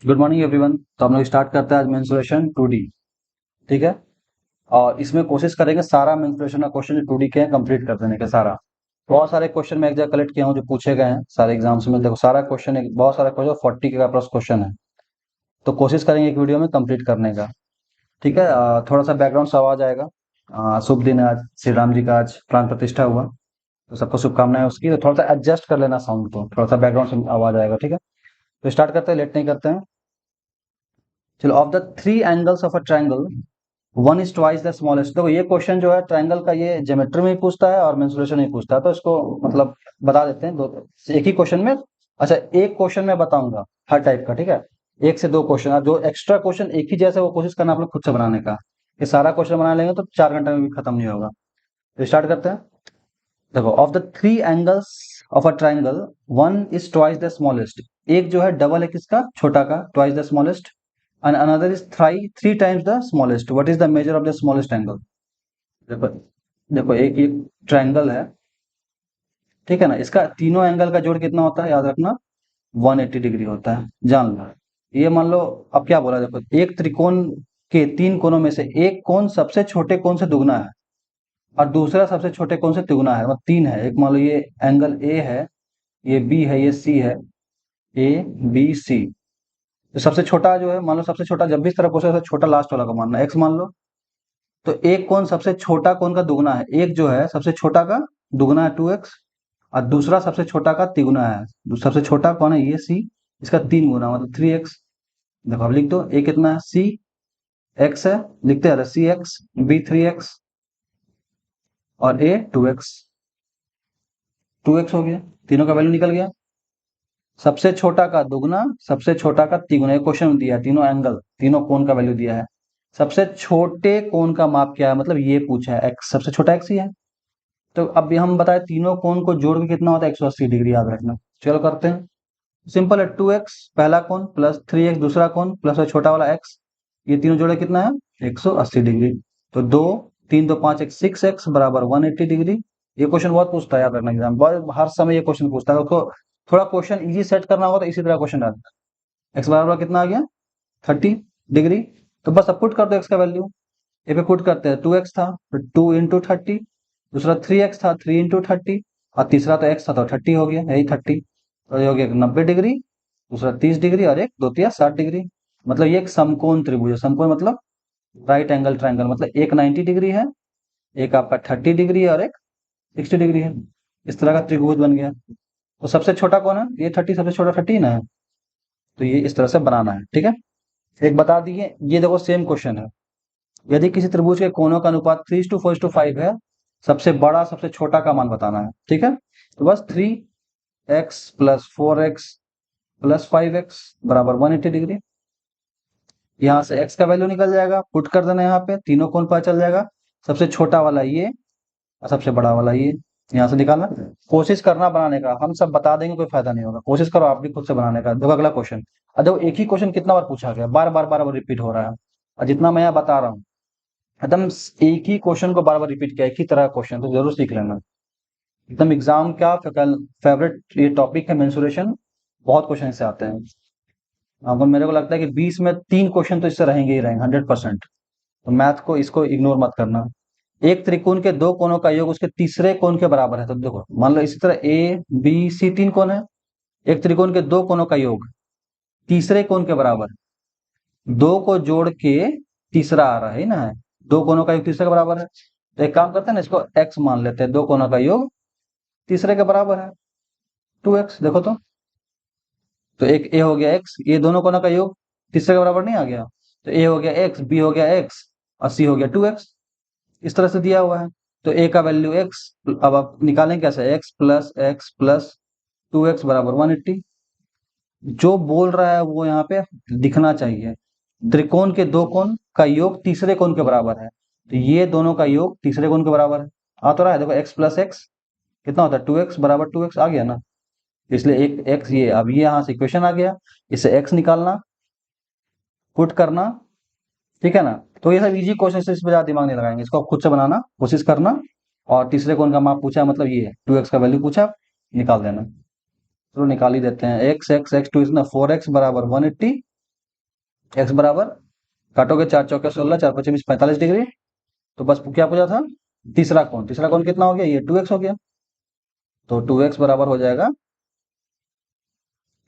Good morning everyone. तो हम लोग स्टार्ट करते हैं आज मेंसुरेशन 2D। ठीक है। और इसमें कोशिश करेंगे सारा मेंसुरेशन का क्वेश्चन जो 2D के हैं कंप्लीट कर देने का सारा। बहुत सारे क्वेश्चन मैं एक जगह कलेक्ट किया हूँ जो पूछे गए हैं सारे एग्जाम्स में। देखो सारा क्वेश्चन बहुत सारा क्वेश्चन 40 के प्लस क्वेश्चन है। तो कोशिश करेंगे एक वीडियो में कंप्लीट करने का। ठीक है। थोड़ा सा बैकग्राउंड से आवाज आएगा। शुभ दिन है आज, श्री राम जी का आज प्राण प्रतिष्ठा हुआ। तो सबको शुभकामनाएं उसकी। तो थोड़ा सा एडजस्ट कर लेना साउंड को, थोड़ा सा बैकग्राउंड से आवाज आएगा। ठीक है। तो स्टार्ट करते हैं, लेट नहीं करते हैं। चलो, of the three angles of a triangle one is twice the smallest. देखो ये क्वेश्चन जो है ट्रायंगल का, ये ज्योमेट्री में ही पूछता है और मेंसुरेशन में ही पूछता है। तो इसको मतलब बता देते हैं दो एक ही क्वेश्चन में। अच्छा, एक क्वेश्चन में बताऊंगा हर टाइप का। ठीक है। एक से दो क्वेश्चन, और जो एक्स्ट्रा क्वेश्चन एक ही जैसे वो कोशिश करना आप लोग खुद से बनाने का। ये सारा क्वेश्चन बना लेंगे तो 4 घंटे में भी खत्म नहीं होगा। तो स्टार्ट करते हैं। देखो, of the three angles of a triangle one is twice the smallest. एक जो है डबल है किसका, छोटा का, twice the smallest. And another is three times the smallest. What is the measure of the smallest angle. देखो, देखो एक ट्रायंगल है। ठीक है ना। इसका तीनों एंगल का जोड़ कितना होता है, याद रखना, 180 डिग्री होता है, जान लो। ये मान लो, अब क्या बोला, देखो एक त्रिकोण के तीन कोनों में से एक कोण सबसे छोटे कोण से दुगना है और दूसरा सबसे छोटे कोण से तिगुना है। मतलब तीन है। एक मान लो ये एंगल ए है, ये बी है, ये सी है। A B C. तो सबसे छोटा जो है, मान लो सबसे छोटा, जब भी इस तरह पूछे सबसे छोटा लास्ट वाला को मानना, एक्स मान लो। तो एक कोण सबसे छोटा कोण का दुगना है। एक जो है सबसे छोटा का दुगना है 2x, और दूसरा सबसे छोटा का तिगुना है। सबसे छोटा कौन है, ये सी। इसका 3 गुना मतलब 3x। देखो अब लिख दो, ए कितना है, सी एक्स है, लिखते हैं सी एक्स, बी 3x और ए 2x। 2x हो गया, तीनों का वैल्यू निकल गया। सबसे छोटा का दुगना, सबसे छोटा का तिगुना। ये क्वेश्चन दिया है, तीनों एंगल तीनों कोण का वैल्यू दिया है। सबसे छोटे कोण का माप क्या है, मतलब ये पूछा है, एक्स, सबसे छोटा एक्स ही है। तो अब हम बताए तीनों कोण को जोड़ के कितना होता है, 180 डिग्री, याद रखना। चलो करते हैं। सिंपल है, 2x पहला कोण प्लस 3x दूसरा कोण प्लस छोटा वाला x। ये तीनों जोड़े कितना है, 180 डिग्री। तो दो, तीन दो पांच, एक 6x बराबर 180 डिग्री। ये क्वेश्चन बहुत पूछता है, याद रखना, एग्जाम बहुत हर समय ये क्वेश्चन पूछता है। उसको थोड़ा क्वेश्चन इजी सेट करना होगा तो इसी तरह क्वेश्चन डालता है। एक्स बराबर कितना आ गया, 30 डिग्री। तो बस अब पुट कर दो एक्स का वैल्यू। ये पे पुट करते हैं, 2x था तो 2 × 30, दूसरा 3x था 3 × 30, और तीसरा तो x था तो 30 हो गया, यही 30। तो ये हो गया 90 डिग्री, दूसरा 30 डिग्री और एक दो तिया 60 डिग्री। मतलब ये एक समकोण त्रिभुज है। समकोण मतलब राइट एंगल ट्रायंगल। मतलब एक 90 डिग्री है, एक आपका 30 डिग्री है और एक 60 डिग्री है। इस तरह का त्रिभुज बन गया। तो सबसे छोटा कौन है, ये 30, सबसे छोटा 30 ना है। तो ये इस तरह से बनाना है। ठीक है। एक बता दिए, ये देखो सेम क्वेश्चन है। यदि किसी त्रिभुज के कोणों का अनुपात 3:4:5 है, सबसे बड़ा सबसे छोटा का मान बताना है। ठीक है। तो बस 3x plus 4x plus 5x बराबर 180 डिग्री। यहाँ से x का वैल्यू निकल जाएगा, पुट कर देना यहाँ पे, तीनों कोण पता चल जाएगा। सबसे छोटा वाला ये और सबसे बड़ा वाला ये, यहाँ से निकालना। कोशिश करना बनाने का, हम सब बता देंगे कोई फायदा नहीं होगा। कोशिश करो आप भी खुद से बनाने का। देखो अगला क्वेश्चन। देखो एक ही क्वेश्चन कितना बार पूछा गया, बार बार रिपीट हो रहा है। और जितना मैं यहाँ बता रहा हूँ, एकदम एक ही क्वेश्चन को बार बार रिपीट किया, एक ही तरह का क्वेश्चन, तो जरूर सीख लेना। एकदम एग्जाम का फेवरेट ये टॉपिक है मेंसुरेशन। बहुत क्वेश्चन इससे आते हैं। अब मेरे को लगता है कि 20 में 3 क्वेश्चन तो इससे रहेंगे ही रहेंगे, 100%। तो मैथ को इसको इग्नोर मत करना। एक त्रिकोण के दो कोणों का योग उसके तीसरे कोण के बराबर है। तो देखो मान लो इसी तरह ए बी सी 3 कोण है। एक त्रिकोण के दो कोणों का योग तीसरे कोण के बराबर, दो को जोड़ के तीसरा आ रहा है ना, है दो कोणों का योग तीसरे के बराबर है। तो एक काम करते हैं ना, इसको x मान लेते हैं, दो कोणों का योग तीसरे के बराबर है 2x। देखो तो एक ए हो गया x, ये दोनों कोणों का योग तीसरे के बराबर नहीं आ गया। तो ए हो गया x, बी हो गया x और सी हो गया 2x। इस तरह से दिया हुआ है। तो ए का वैल्यू x, अब आप निकालें कैसे, x प्लस 2x बराबर 180। जो बोल रहा है वो यहाँ पे दिखना चाहिए। त्रिकोण के दो कोण का योग तीसरे कोण के बराबर है। तो ये दोनों का योग तीसरे कोण के बराबर है। आ तो रहा है, देखो x प्लस एक्स कितना होता है, 2x बराबर 2x आ गया ना। इसलिए एक x, ये अब ये यहाँ से इक्वेशन आ गया। इससे x निकालना, पुट करना। ठीक है ना। तो ये सब इजी क्वेश्चन से, इस पर ज्यादा दिमाग नहीं लगाएंगे। इसको आप खुद से बनाना, कोशिश करना। और तीसरे कोण का माप पूछा है, मतलब ये 2x का वैल्यू पूछा, निकाल देना। चलो निकाल ही देते हैं। x x x 2 इतना 4x बराबर 180 एक्स बराबर, काटोगे 4 चौके 16, 4 5 20 45 डिग्री। तो बस क्या पूछा था, तीसरा कोण कितना हो गया, ये 2x हो गया। तो 2x बराबर हो जाएगा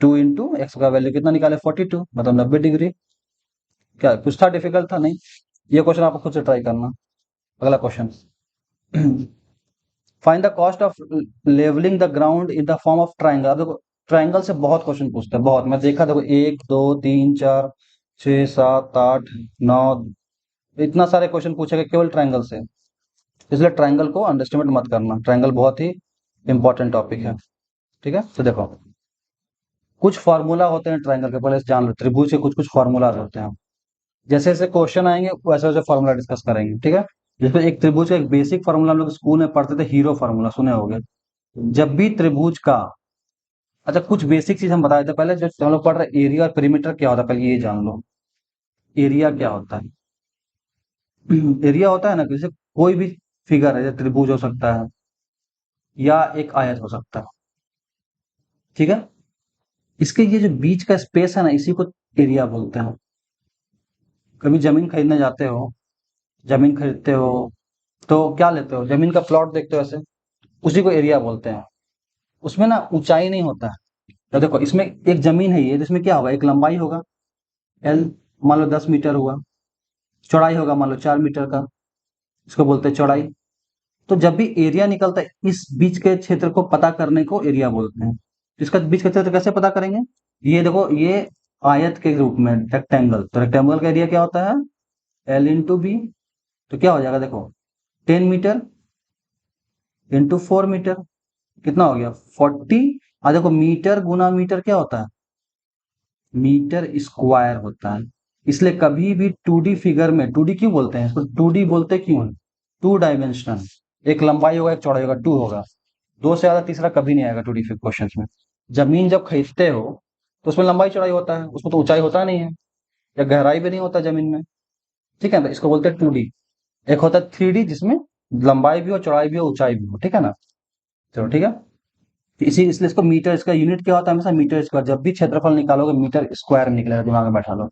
2 इंटू एक्स का वैल्यू कितना निकाले 42, मतलब 90 डिग्री। क्या कुछ था डिफिकल्ट था, नहीं। ये क्वेश्चन आपको खुद से ट्राई करना। अगला question. Find the cost of levelling the ground in the form of triangle. अब देखो, ट्राइंगल से बहुत क्वेश्चन पूछते हैं, बहुत। मैं देखा, देखो 1 2 3 4 6 7 8 9, इतना सारे क्वेश्चन पूछेगा केवल ट्राइंगल से। इसलिए ट्राइंगल को अंडरस्टिमेट मत करना, ट्राइंगल बहुत ही इंपॉर्टेंट टॉपिक है। ठीक है, तो देखो कुछ फार्मूला होते हैं ट्राइंगल के, पहले से जान लो। त्रिभुज के कुछ कुछ फार्मूलाज होते हैं। जैसे जैसे क्वेश्चन आएंगे वैसे वैसे फार्मूला डिस्कस करेंगे, ठीक है। जैसे एक त्रिभुज का एक बेसिक फार्मूला हम लोग स्कूल में पढ़ते थे, हीरो फार्मूला, सुने होंगे। जब भी त्रिभुज का, अच्छा कुछ बेसिक चीज हम बताए थे पहले, जो हम लोग पढ़ रहे, एरिया और पेरीमीटर क्या होता है, पहले ये जान लो। एरिया क्या होता है? एरिया होता है ना, जैसे कोई भी फिगर है, जैसे त्रिभुज हो सकता है या एक आयत हो सकता है, ठीक है। इसके ये जो बीच का स्पेस है ना, इसी को एरिया बोलते हैं। कभी जमीन खरीदने जाते हो, जमीन खरीदते हो तो क्या लेते हो, जमीन का प्लॉट देखते हो ऐसे, उसी को एरिया बोलते हैं। उसमें ना ऊंचाई नहीं होता है। तो देखो इसमें एक जमीन है ये, तो इसमें क्या होगा, एक लंबाई होगा एल, मान लो 10 मीटर हुआ। चौड़ाई होगा मान लो 4 मीटर का, इसको बोलते हैं चौड़ाई। तो जब भी एरिया निकलता है, इस बीच के क्षेत्र को पता करने को एरिया बोलते हैं। तो इसका बीच का क्षेत्र कैसे पता करेंगे, ये देखो, ये आयत के रूप में रेक्टेंगल, तो रेक्टेंगल का एरिया क्या होता है, L इंटू बी। तो क्या हो जाएगा, देखो 10 मीटर इंटू 4 मीटर, कितना हो गया 40। और देखो मीटर गुना मीटर क्या होता है, मीटर स्क्वायर होता है। इसलिए कभी भी 2D फिगर में, 2D क्यों बोलते हैं इसको, 2D बोलते क्यों है, 2 डायमेंशनल। एक लंबाई होगा, एक चौड़ाई होगा, 2 होगा। दो से ज्यादा तीसरा कभी नहीं आएगा 2D क्वेश्चन में। जमीन जब खरीदते हो तो उसमें लंबाई चौड़ाई होता है, उसमें तो ऊंचाई होता नहीं है, या गहराई भी नहीं होता जमीन में। ठीक है, तो इसको बोलते हैं 2D। एक होता है 3D, जिसमें लंबाई भी हो, चौड़ाई भी हो, ऊंचाई भी हो, ठीक है ना। चलो ठीक है। इसी इसलिए इसको मीटर, इसका यूनिट क्या होता है हमेशा, मीटर स्क्वायर। जब भी क्षेत्रफल निकालोगे मीटर स्क्वायर में निकलेगा, दिमाग में बैठा लो।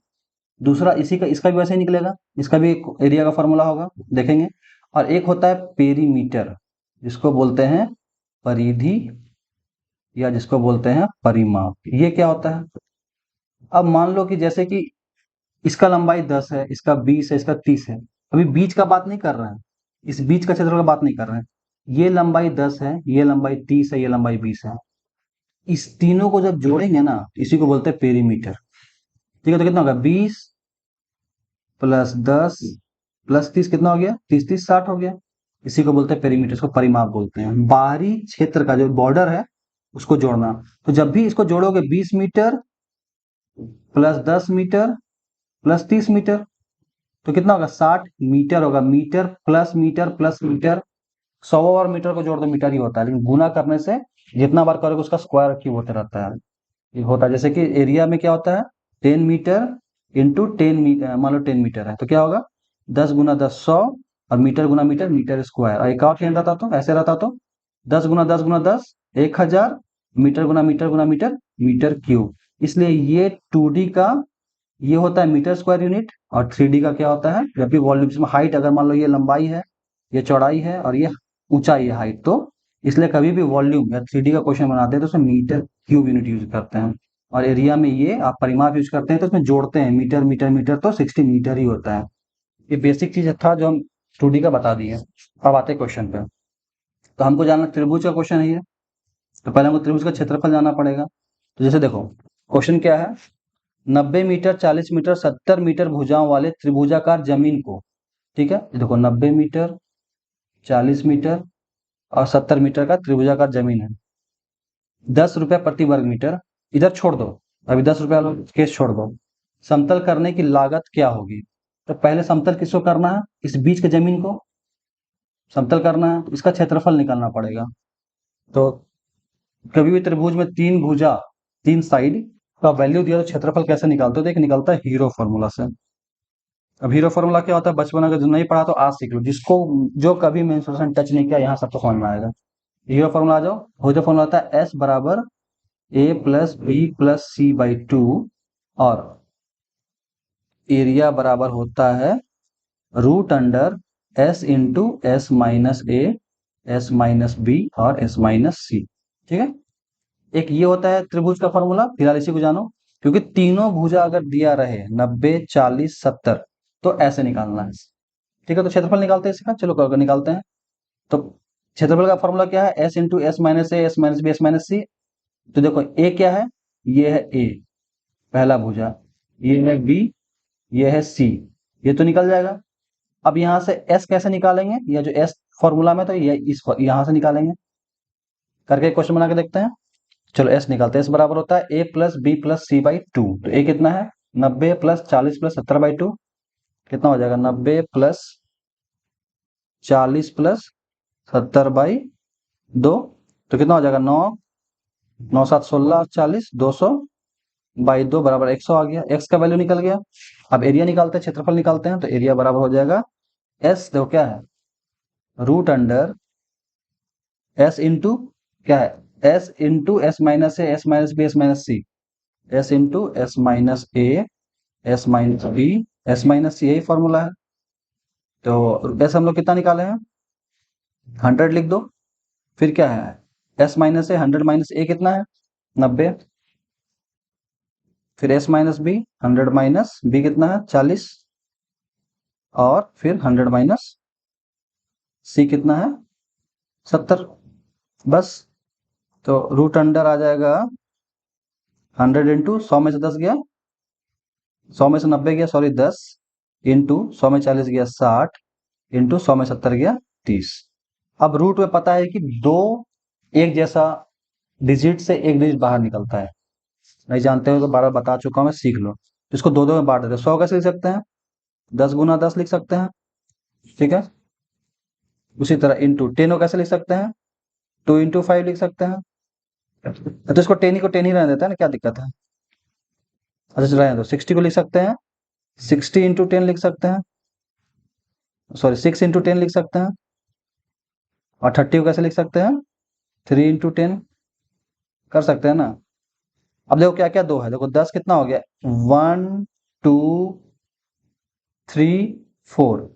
दूसरा इसी का, इसका भी वैसे ही निकलेगा, इसका भी एक एरिया का फॉर्मूला होगा, देखेंगे। और एक होता है पेरीमीटर, जिसको बोलते हैं परिधि, या जिसको बोलते हैं परिमाप। ये क्या होता है, अब मान लो कि जैसे कि इसका लंबाई 10 है, इसका 20 है, इसका 30 है। अभी बीच का बात नहीं कर रहे हैं, इस बीच का क्षेत्रफल का बात नहीं कर रहे हैं। ये लंबाई 10 है, ये लंबाई 30 है, ये लंबाई 20 है। इस तीनों को जब जोड़ेंगे ना, इसी को बोलते हैं पेरीमीटर। ठीक है, तो कितना होगा, 20 + 10 + 30, कितना हो गया, 30 30 60 हो गया। इसी को बोलते हैं पेरीमीटर, इसको परिमाप बोलते हैं। बाहरी क्षेत्र का जो बॉर्डर है उसको जोड़ना। तो जब भी इसको जोड़ोगे, 20 मीटर + 10 मीटर + 30 मीटर, तो कितना होगा, 60 मीटर होगा। Metre plus metre plus metre, 100 और मीटर को जोड़ दो मीटर ही होता है, लेकिन गुना करने से जितना बार करोगे उसका स्क्वायर क्यूब होते रहता है। ये होता है, जैसे कि एरिया में क्या होता है, 10 मीटर इंटू 10 मीटर, मान लो 10 मीटर है तो क्या होगा, 10 × 10 100, और मीटर गुना मीटर, मीटर स्क्वायर। और एक और क्या रहता, तो ऐसे रहता तो 10 × 10 × 10 1000, मीटर गुना मीटर, मीटर क्यूब। इसलिए ये 2D का ये होता है मीटर स्क्वायर यूनिट, और 3D का क्या होता है, जबकि वॉल्यूम, जिसमें हाइट, अगर मान लो ये लंबाई है, ये चौड़ाई है, और ये ऊंचाई है, हाइट, तो इसलिए कभी भी वॉल्यूम या 3D का क्वेश्चन बनाते हैं तो उसमें मीटर क्यूब यूनिट यूज करते हैं। और एरिया में ये आप परिमाप यूज करते हैं, तो उसमें जोड़ते हैं मीटर मीटर मीटर, तो 60 मीटर ही होता है। ये बेसिक चीज था जो हम 2D का बता दिए। अब आते हैं क्वेश्चन पे। तो हमको जानना त्रिभुज का क्वेश्चन है ये, तो पहले हमको त्रिभुज का क्षेत्रफल जानना पड़ेगा। तो जैसे देखो क्वेश्चन क्या है, 90 मीटर 40 मीटर 70 मीटर भुजाओं वाले त्रिभुजाकार जमीन को, ठीक है, ये देखो 90 मीटर 40 मीटर और 70 मीटर का त्रिभुजाकार जमीन है। 10 रुपया प्रति वर्ग मीटर, इधर छोड़ दो, अभी 10 रुपया वाला केस छोड़ दो। समतल करने की लागत क्या होगी, तो पहले समतल किसको करना है, इस बीच के जमीन को समतल करना है, तो इसका क्षेत्रफल निकालना पड़ेगा। तो कभी भी त्रिभुज में 3 भुजा, 3 साइड का वैल्यू दिया तो क्षेत्रफल कैसे निकालते हो, तो एक निकलता है हीरो फॉर्मूला से। अब हीरो फॉर्मूला क्या होता है, बचपन अगर जो नहीं पढ़ा तो आज सीख लो, जिसको जो कभी मेंसुरेशन टच नहीं किया, यहाँ सबको समझ में आएगा। हीरो फॉर्मूला आ जाओ। हीरो फॉर्मूला आता है S बराबर A + B + C/2, और एरिया बराबर होता है root under S into S minus a, s minus b और एस माइनस सी। ठीक है, एक ये होता है त्रिभुज का फॉर्मूला, फिलहाल इसी को जानो। क्योंकि तीनों भुजा अगर दिया रहे 90 40 70 तो ऐसे निकालना है। ठीक है, तो क्षेत्रफल निकालते हैं इसका, चलो निकालते हैं। तो क्षेत्रफल का फॉर्मूला क्या है, s into S minus a, s minus b, s minus c. तो देखो ए क्या है, ये है ए पहला भुजा, ये है बी, ये है सी, ये तो निकल जाएगा। अब यहाँ से एस कैसे निकालेंगे, ये जो एस फॉर्मूला में तो ये इस यहाँ से निकालेंगे, करके क्वेश्चन बना के देखते हैं। चलो एस निकालते हैं। एस बराबर होता है a plus b plus c by two. तो ए कितना है, 90 प्लस 40 प्लस 70 बाई टू, कितना हो जाएगा 90 प्लस 40 प्लस 70 बाई दो, तो कितना हो जाएगा 9, 9 7 16 40, 200 बाई दो बराबर 100 आ गया। एक्स का वैल्यू निकल गया। अब एरिया निकालते हैं, क्षेत्रफल निकालते हैं। तो एरिया बराबर हो जाएगा एस, देखो क्या है, रूट अंडर एस इंटू क्या है, s into S minus a, s minus b, s minus c, s into S minus a, s minus b, s minus c, यही फॉर्मूला है। तो एस हम लोग कितना निकाले हैं, 100 लिख दो। फिर क्या है, S minus A 100 minus A कितना है 90, फिर S minus B 100 minus B कितना है 40, और फिर 100 माइनस सी कितना है 70। बस, तो रूट अंडर आ जाएगा 100 इंटू 100 में से 10 गया, 100 में से 90 गया, सॉरी 10, इंटू 100 में 40 गया 60, इंटू 100 में 70 गया 30। अब रूट में पता है कि दो एक जैसा डिजिट से एक डिजिट बाहर निकलता है, नहीं जानते हो तो बार बार बता चुका हूं मैं, सीख लो। तो इसको दो दो में बांट देते हैं। 100 कैसे लिख सकते हैं, 10 गुना 10 लिख सकते हैं। ठीक है, उसी तरह इंटू 10 को कैसे लिख सकते हैं, 2 इंटू 5 लिख सकते हैं। तो इसको 10 ही को 10 ही रहने देता है ना, क्या दिक्कत है। अच्छा चलो रहने दो, 60 को लिख सकते हैं 60 इंटू 10 लिख सकते हैं, सॉरी 6 इंटू 10 लिख सकते हैं। और 30 को कैसे लिख सकते हैं, 3 इंटू 10 कर सकते हैं ना। अब देखो क्या क्या दो है, देखो 10 कितना हो गया, 1 2 3 4,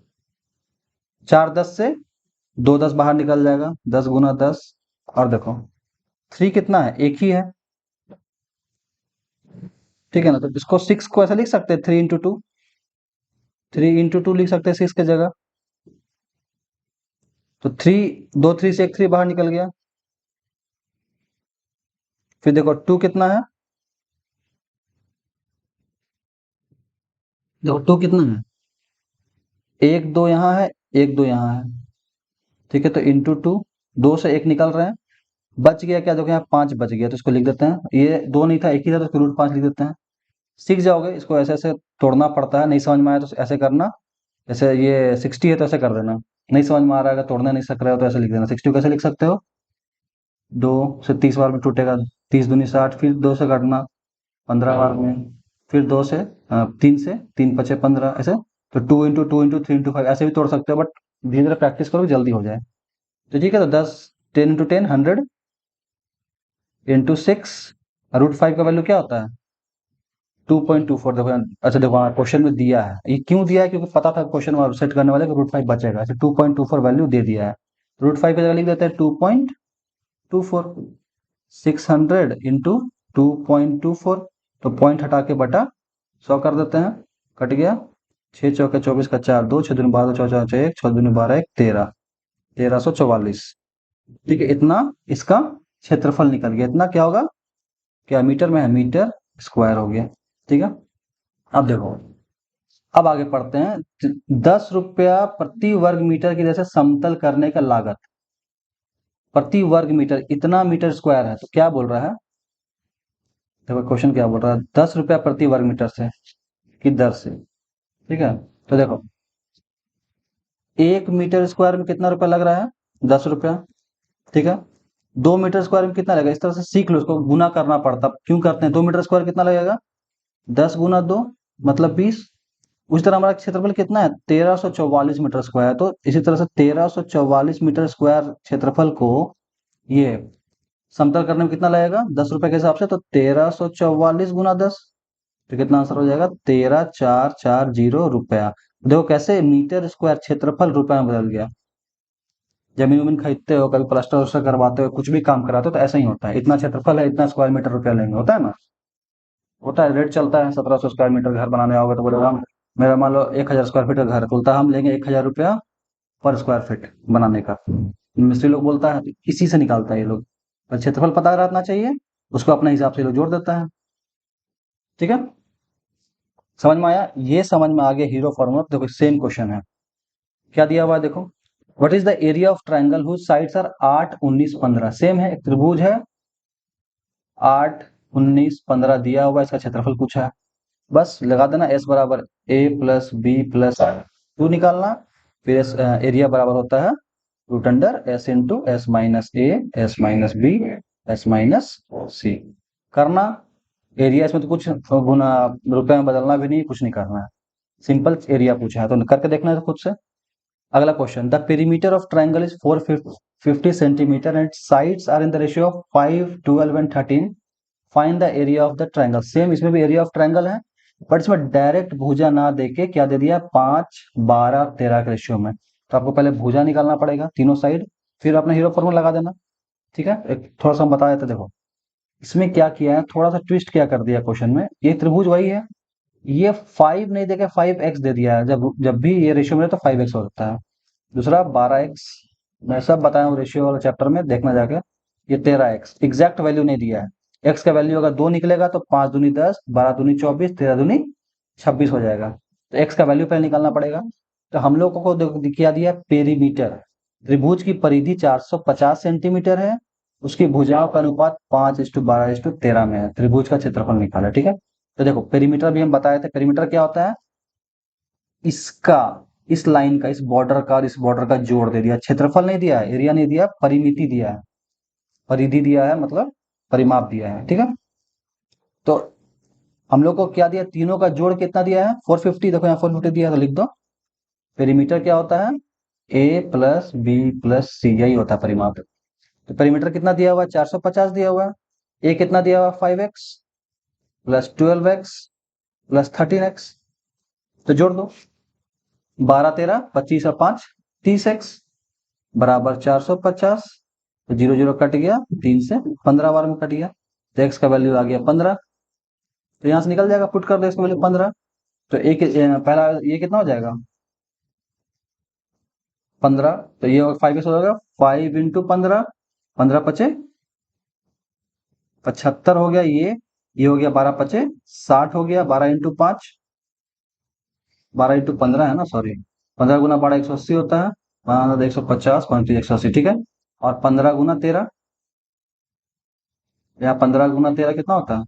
4 10 से 2 10 बाहर निकल जाएगा, 10 गुना 10। और देखो 3 कितना है, एक ही है। ठीक है ना, तो इसको 6 को ऐसे लिख सकते हैं 3 इंटू टू, 3 इंटू टू लिख सकते हैं 6 के जगह। तो 3, 2 3 से एक 3 बाहर निकल गया। फिर देखो 2 कितना है, देखो 2 कितना है, एक दो यहाँ है, एक दो यहाँ है। ठीक है, तो इंटू टू, 2 से एक निकल रहे हैं, बच गया क्या, देखो यहाँ 5 बच गया, तो इसको लिख देते हैं। ये 2 नहीं था, एक ही था, तो इसको रूट 5 लिख देते हैं। सीख जाओगे, इसको ऐसे ऐसे तोड़ना पड़ता है, नहीं समझ में आया तो ऐसे करना। जैसे ये 60 है तो ऐसे कर देना, नहीं समझ में आ रहा है, अगर तोड़ना नहीं सक रहे हो तो ऐसे लिख देना। 60 कैसे लिख सकते हो, 2 से 30 बार में टूटेगा, 30 दूनी 60, फिर 2 से काटना 15 बार में, फिर 2 से 3 से 3 पचे 15, ऐसे। तो 2 इंटू 2 इंटू 3 इंटू 5 ऐसे भी तोड़ सकते हो, बट धीरे धीरे प्रैक्टिस करो जल्दी हो जाए। तो ठीक है, तो 10 10 इंटू 10 100 इंटू 6, रूट 5 का वैल्यू क्या होता है 2.24। देखो अच्छा, देखो हाँ क्वेश्चन में दिया है, ये क्यों दिया है, क्योंकि पता था क्वेश्चन में सेट करने वाले रूट 5 बचेगा। अच्छा 2.24 वैल्यू दे दिया है, रूट 5 की जगह लिख देते हैं 2.24, 600 इंटू 2.24, तो पॉइंट हटा के बटा 100 कर देते हैं, कट गया। 6 चौके 24 का 4 2, 6 दूनी 12, 4 4 1, 6 दूनी 12 1 13, 1344। ठीक है, इतना इसका क्षेत्रफल निकल गया। इतना क्या होगा, क्या मीटर में है, मीटर स्क्वायर हो गया। ठीक है, अब देखो, अब आगे पढ़ते हैं। 10 रुपया प्रति वर्ग मीटर की जैसे समतल करने का लागत, प्रति वर्ग मीटर, इतना मीटर स्क्वायर है, तो क्या बोल रहा है, देखो क्वेश्चन क्या बोल रहा है, 10 रुपया प्रति वर्ग मीटर से की दर से। ठीक है, तो देखो 1 मीटर स्क्वायर में कितना रुपया लग रहा है, 10 रुपया। ठीक है, 2 मीटर स्क्वायर में कितना लगेगा, इस तरह से सीख लो, इसको गुना करना पड़ता, क्यों करते हैं, 2 मीटर स्क्वायर कितना लगेगा, 10 गुना 2 मतलब 20। उसी तरह हमारा क्षेत्रफल कितना है, 1344 मीटर स्क्वायर। तो इसी तरह से 1344 मीटर स्क्वायर क्षेत्रफल को ये समतल करने में कितना लगेगा, 10 रुपए के हिसाब से, तो 1344 गुना 10, तो कितना आंसर हो जाएगा? 13,440 रुपया। देखो कैसे मीटर स्क्वायर क्षेत्रफल रुपए में बदल गया। जमीन वमीन खरीदते हो, कभी प्लास्टर वस्टर करवाते हो, कुछ भी काम कराते हो तो ऐसा ही होता है, इतना क्षेत्रफल है, इतना स्क्वायर मीटर रुपया लेंगे, होता है ना। होता है, रेट चलता है, 1700 स्क्वायर मीटर घर बनाने आओगे तो बोलेगा मेरा मान लो 1,000 स्क्वायर फीट का घर है, बोलता है हम लेंगे 1,000 रुपया पर स्क्वायर फीट बनाने का। मिस्त्री लोग बोलता है, इसी से निकालता है ये लोग। पर क्षेत्रफल पता रहना चाहिए, उसको अपने हिसाब से ये लोग जोड़ देता है। ठीक है, समझ में आया? ये समझ में आ गया हीरो फॉर्मूला। देखो सेम क्वेश्चन है, क्या दिया हुआ है देखो। What is the area of triangle whose sides are 8, 19, 15? Same है, एक त्रिभुज है, 8, 19, 15 दिया हुआ है, इसका क्षेत्रफल पूछा है। बस लगा देना, एस बराबर a plus b plus two निकालना। फिर एरिया बराबर होता है root under S into S minus a, s minus b, s minus c करना। एरिया इसमें तो कुछ गुना रुपए में बदलना भी नहीं, कुछ नहीं करना है, सिंपल एरिया पूछा है तो करके देखना है खुद से। अगला question, the perimeter of triangle is 450 centimetre and sides are in the ratio of 5, 12 and 13। Find the area of the triangle. Same इसमें भी एरिया ऑफ ट्राइंगल है, बट इसमें डायरेक्ट भुजा ना देके क्या दे दिया, 5, 12, 13 के रेशियो में। तो आपको पहले भुजा निकालना पड़ेगा तीनों साइड, फिर अपना हीरो फॉर्मूला लगा देना। ठीक है, एक थोड़ा सा हम बता देते, देखो इसमें क्या किया है, थोड़ा सा ट्विस्ट क्या कर दिया क्वेश्चन में। ये त्रिभुज वही है, ये 5 नहीं देके 5x दे दिया है। जब जब भी ये रेशियो मिले तो 5x होता है। दूसरा 12x, मैं सब बताया हूँ रेशियो वाला चैप्टर में, देखना जाके। ये 13x एग्जैक्ट वैल्यू नहीं दिया है। x का वैल्यू अगर 2 निकलेगा तो 5 दूनी 10, 12 दूनी 24, 13 दूनी 26 हो जाएगा। तो x का वैल्यू पहले निकालना पड़ेगा। तो हम लोगों को क्या दिया, पेरीमीटर। त्रिभुज की परिधि 450 सेंटीमीटर है, उसकी भुजाओं का अनुपात 5:12:13 में है। त्रिभुज का क्षेत्रफल निकाला, ठीक है। तो देखो पेरीमीटर भी हम बताए थे, पेरीमीटर क्या होता है, इसका, इस लाइन का, इस बॉर्डर का और इस बॉर्डर का जोड़ दे दिया। क्षेत्रफल नहीं दिया है, एरिया नहीं दिया, परिमिति दिया है, परिधि दिया है, मतलब परिमाप दिया है। ठीक है, तो हम लोग को क्या दिया, तीनों का जोड़ कितना दिया है, 450। देखो यहाँ 450 दिया है तो लिख दो। पेरीमीटर क्या होता है, ए प्लस बी प्लस सी, यही होता है परिमाप। तो पेरीमीटर कितना दिया हुआ है, 450 दिया हुआ है। ए कितना दिया हुआ है, 5x plus 12x plus 13x। तो जोड़ दो, 12, 13, 25 और 5, 30x बराबर 450। तो 0 0 कट गया, 3 से 15 बार में कट गया, तो x का वैल्यू आ गया 15। तो यहाँ से निकल जाएगा, पुट कर दो इसका वैल्यू 15। तो एक पहला ये कितना हो जाएगा, 15। तो ये 5x हो जाएगा, 5 × 15, 15 पचे 75 हो गया। ये हो गया 12 पचे 60 हो गया। 12 × 5, 12 × 15 है ना, सॉरी, 15 गुना 12 180 होता है, 150, 35 180, ठीक है। और 15 गुना 13, यहाँ 15 गुना 13 कितना होता है,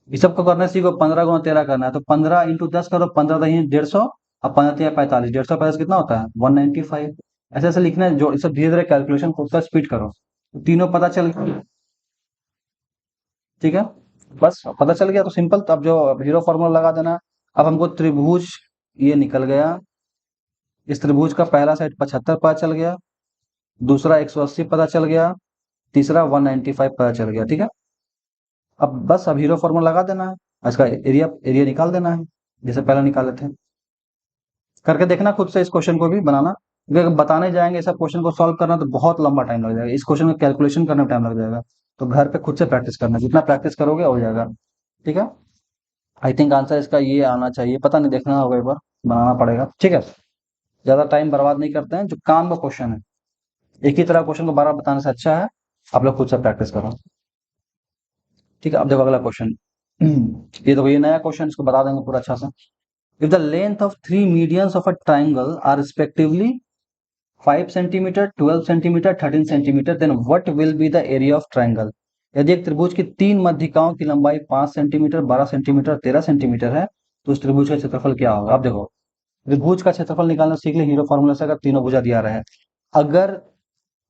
इस सबको करने सीखो। 15 गुना 13 करना है तो 15 × 10 करो, 15 दही 150 और 15 45, 150 कितना होता है, 195। ऐसे ऐसे लिखना है, जो इस सब धीरे धीरे कैलकुलेशन खुद का स्पीड करो, तो तीनों पता चल गया। ठीक है, बस पता चल गया तो सिंपल। तो अब जो हीरो फॉर्मूला लगा देना। अब हमको त्रिभुज ये निकल गया, इस त्रिभुज का पहला साइड 75 पता चल गया, दूसरा 180 पता चल गया, तीसरा 195 पता चल गया। ठीक है, अब बस अब हीरो फॉर्मूला लगा देना है, इसका एरिया एरिया निकाल देना है, जैसे पहले निकाले थे। करके देखना खुद से, इस क्वेश्चन को भी बनाना, क्योंकि अगर बताने जाएंगे ऐसा क्वेश्चन को सॉल्व करना तो बहुत लंबा टाइम लग जाएगा, इस क्वेश्चन का कैलकुलेशन करने में टाइम लग जाएगा। तो घर पे खुद से प्रैक्टिस करना, जितना प्रैक्टिस करोगे हो जाएगा। ठीक है, आई थिंक आंसर इसका ये आना चाहिए, पता नहीं, देखना होगा एक बार, बनाना पड़ेगा। ठीक है, ज्यादा टाइम बर्बाद नहीं करते हैं, जो काम का क्वेश्चन है, एक ही तरह क्वेश्चन को बार बार बताने से अच्छा है आप लोग खुद से प्रैक्टिस करो। ठीक है, अब देखो अगला क्वेश्चन। ये देखो, ये नया क्वेश्चन, इसको बता देंगे पूरा अच्छा सा। If the length of three medians of a triangle are respectively 5 centimetre, 12 centimetre, 13 centimetre, then what will be the area of triangle. यदि एक त्रिभुज की तीन मध्यिकाओं की लंबाई 5 सेंटीमीटर, 12 सेंटीमीटर, 13 सेंटीमीटर है, तो उस त्रिभुज का क्षेत्रफल क्या होगा। अब देखो, त्रिभुज का क्षेत्रफल निकालना सीख ले हीरो फॉर्मूला से। अगर तीनों भुजा दिया रहा है, अगर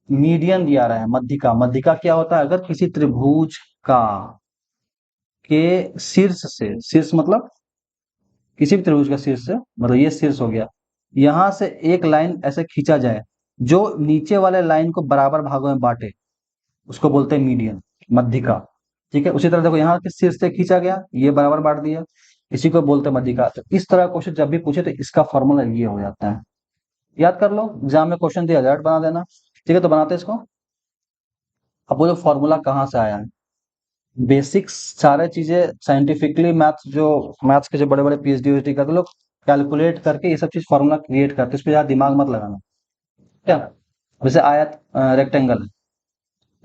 मीडियन दिया रहा है, मध्यिका, मध्यिका क्या होता है, अगर किसी त्रिभुज का के शीर्ष से, शीर्ष मतलब किसी भी त्रिभुज का शीर्ष से, मतलब ये शीर्ष हो गया, यहां से एक लाइन ऐसे खींचा जाए जो नीचे वाले लाइन को बराबर भागों में बांटे, उसको बोलते हैं मीडियन, मध्यिका। ठीक है, उसी तरह देखो यहाँ किस शीर्ष से खींचा गया, ये बराबर बांट दिया, इसी को बोलते हैं मध्यिका। तो इस तरह क्वेश्चन जब भी पूछे तो इसका फॉर्मूला ये हो जाता है, याद कर लो, एग्जाम में क्वेश्चन दिया डायरेक्ट बना देना। ठीक है, तो बनाते हैं इसको। अब वो जो फॉर्मूला कहाँ से आया है, बेसिक्स सारे चीजें साइंटिफिकली मैथ्स, जो मैथ्स के जो बड़े बड़े पीएचडी वीएचडी करते लोग कैलकुलेट करके ये सब चीज फॉर्मूला क्रिएट करते हैं, इस पे ज्यादा दिमाग मत लगाना। क्या, जैसे आयत रेक्टेंगल है,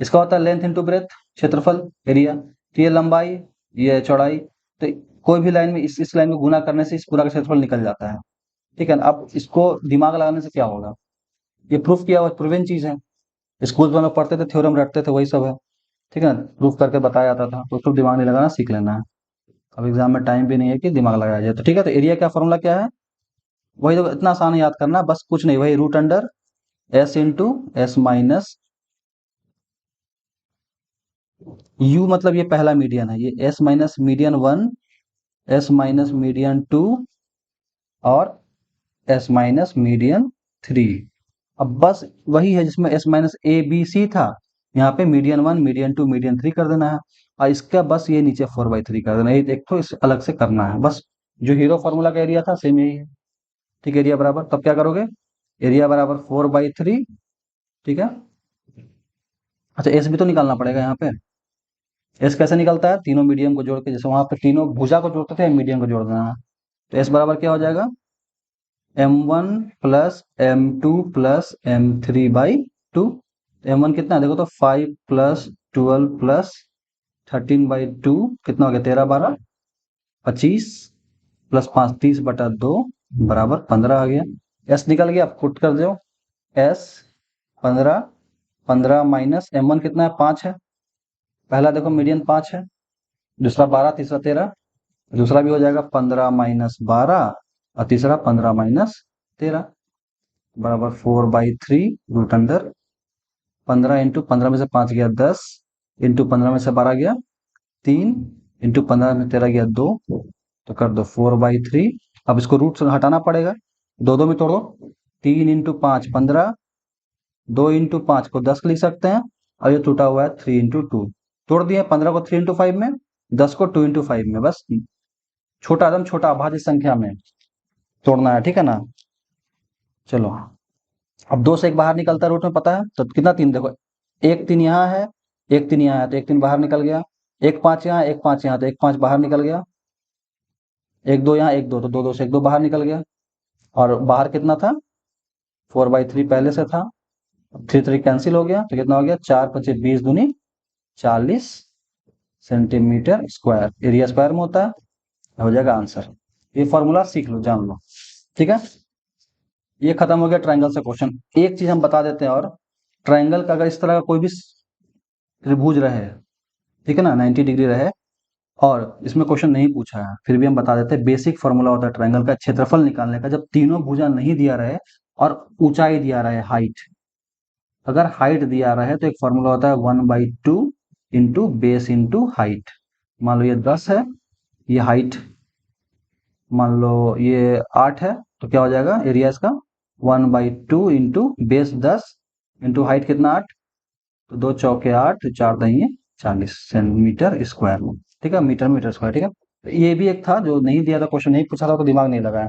इसका होता है लेंथ इंटू ब्रेथ, क्षेत्रफल एरिया, तो ये लंबाई, ये चौड़ाई, तो कोई भी लाइन में इस लाइन में गुना करने से इस पूरा का क्षेत्रफल निकल जाता है। ठीक है ना, अब इसको दिमाग लगाने से क्या होगा, ये प्रूफ किया हुआ प्रूवन चीज है, स्कूल में हम लोग पढ़ते थे, थ्योरम रटते थे, वही सब है। ठीक है ना, प्रूफ करके बताया जाता था, तो उसको दिमाग नहीं लगाना, सीख लेना है। अब एग्जाम में टाइम भी नहीं है कि दिमाग लगाया जाए, तो ठीक है, तो एरिया का फॉर्मूला क्या है, वही तो, इतना आसान है याद करना, बस कुछ नहीं, वही root under S into S minus U, मतलब ये पहला मीडियन है, ये S minus median one, S minus median two, और एस माइनस मीडियन थ्री। अब बस वही है जिसमें S minus A B C था, यहाँ पे median one median two median three कर देना है, और इसका बस ये नीचे 4/3 कर देना है, एक तो इस अलग से करना है बस। जो हीरो फार्मूला का एरिया था सेम यही है। ठीक है, एरिया बराबर, तब क्या करोगे, एरिया बराबर 4/3। ठीक है, अच्छा एस भी तो निकालना पड़ेगा यहाँ पे, एस कैसे निकलता है, तीनों मीडियम को जोड़ के, जैसे वहां पे तीनों भुजा को जोड़ते थे, मीडियम को जोड़ देना है, तो एस बराबर क्या हो जाएगा, m1 plus m2 plus m3/2। m1 कितना है देखो तो 5 प्लस 12 प्लस 13/2, कितना हो गया, 13 12 25, प्लस 5 30/2 बराबर 15 आ गया। एस निकल गया, अब पुट कर दो, एस 15, 15 माइनस m1 कितना है, 5 है, पहला देखो मीडियन 5 है, दूसरा 12, तीसरा 13, दूसरा भी हो जाएगा 15 - 12, और तीसरा 15 - 13 बराबर 4/3 रूट अंडर 15 इंटू 15 में से 5 गया 10, इंटू 15 में से 12 गया 3, इंटू 15 में 13 गया 2, तो कर दो 4/3। अब इसको रूट से हटाना पड़ेगा, दो दो में तोड़ो, 3 इंटू 5 15, 2 इंटू 5 को 10 लिख सकते हैं, और ये टूटा हुआ है 3 इंटू 2, तोड़ दिए 15 को 3 इंटू 5 में, 10 को 2 इंटू 5 में, बस छोटा एकदम छोटा अभाज्य संख्या में तोड़ना है। ठीक है ना, चलो, अब 2 से 1 बाहर निकलता है रूट में, पता है, तो कितना 3 देखो, एक 3 यहाँ है, एक 3 यहाँ है, तो एक 3 बाहर निकल गया, एक 5 यहाँ, एक 5 यहाँ, तो एक 5 बाहर निकल गया, एक 2 यहाँ, एक 2, तो 2 2 से एक 2 बाहर निकल गया, और बाहर कितना था, 4/3 पहले से था, 3 3 कैंसिल हो गया, तो कितना हो गया, 4 5 20 दूनी 40 सेंटीमीटर स्क्वायर, एरिया स्क्वायर में होता है, हो जाएगा आंसर। ये फॉर्मूला सीख लो, जान लो। ठीक है, ये खत्म हो गया ट्रायंगल से क्वेश्चन। एक चीज हम बता देते हैं, और ट्रायंगल का अगर इस तरह का कोई भी त्रिभुज रहे, ठीक है ना, 90 डिग्री रहे, और इसमें क्वेश्चन नहीं पूछा है, फिर भी हम बता देते हैं, बेसिक फॉर्मूला होता है ट्रायंगल का क्षेत्रफल निकालने का, जब तीनों भुजा नहीं दिया रहे और ऊंचाई दिया रहे, हाइट, अगर हाइट दिया रहे तो एक फॉर्मूला होता है 1/2 इंटू बेस इंटू हाइट। मान लो ये 10 है, ये हाइट मान लो ये 8 है, तो क्या हो जाएगा एरिया इसका, 1/2 इंटू बेस 10 इंटू हाइट कितना 8, तो 2 चौके 8, 4 दही 40 सेंटीमीटर स्क्वायर में। ठीक है, मीटर मीटर स्क्वायर। ठीक है, तो ये भी एक था जो नहीं दिया था, क्वेश्चन नहीं पूछा था, तो दिमाग नहीं लगाया।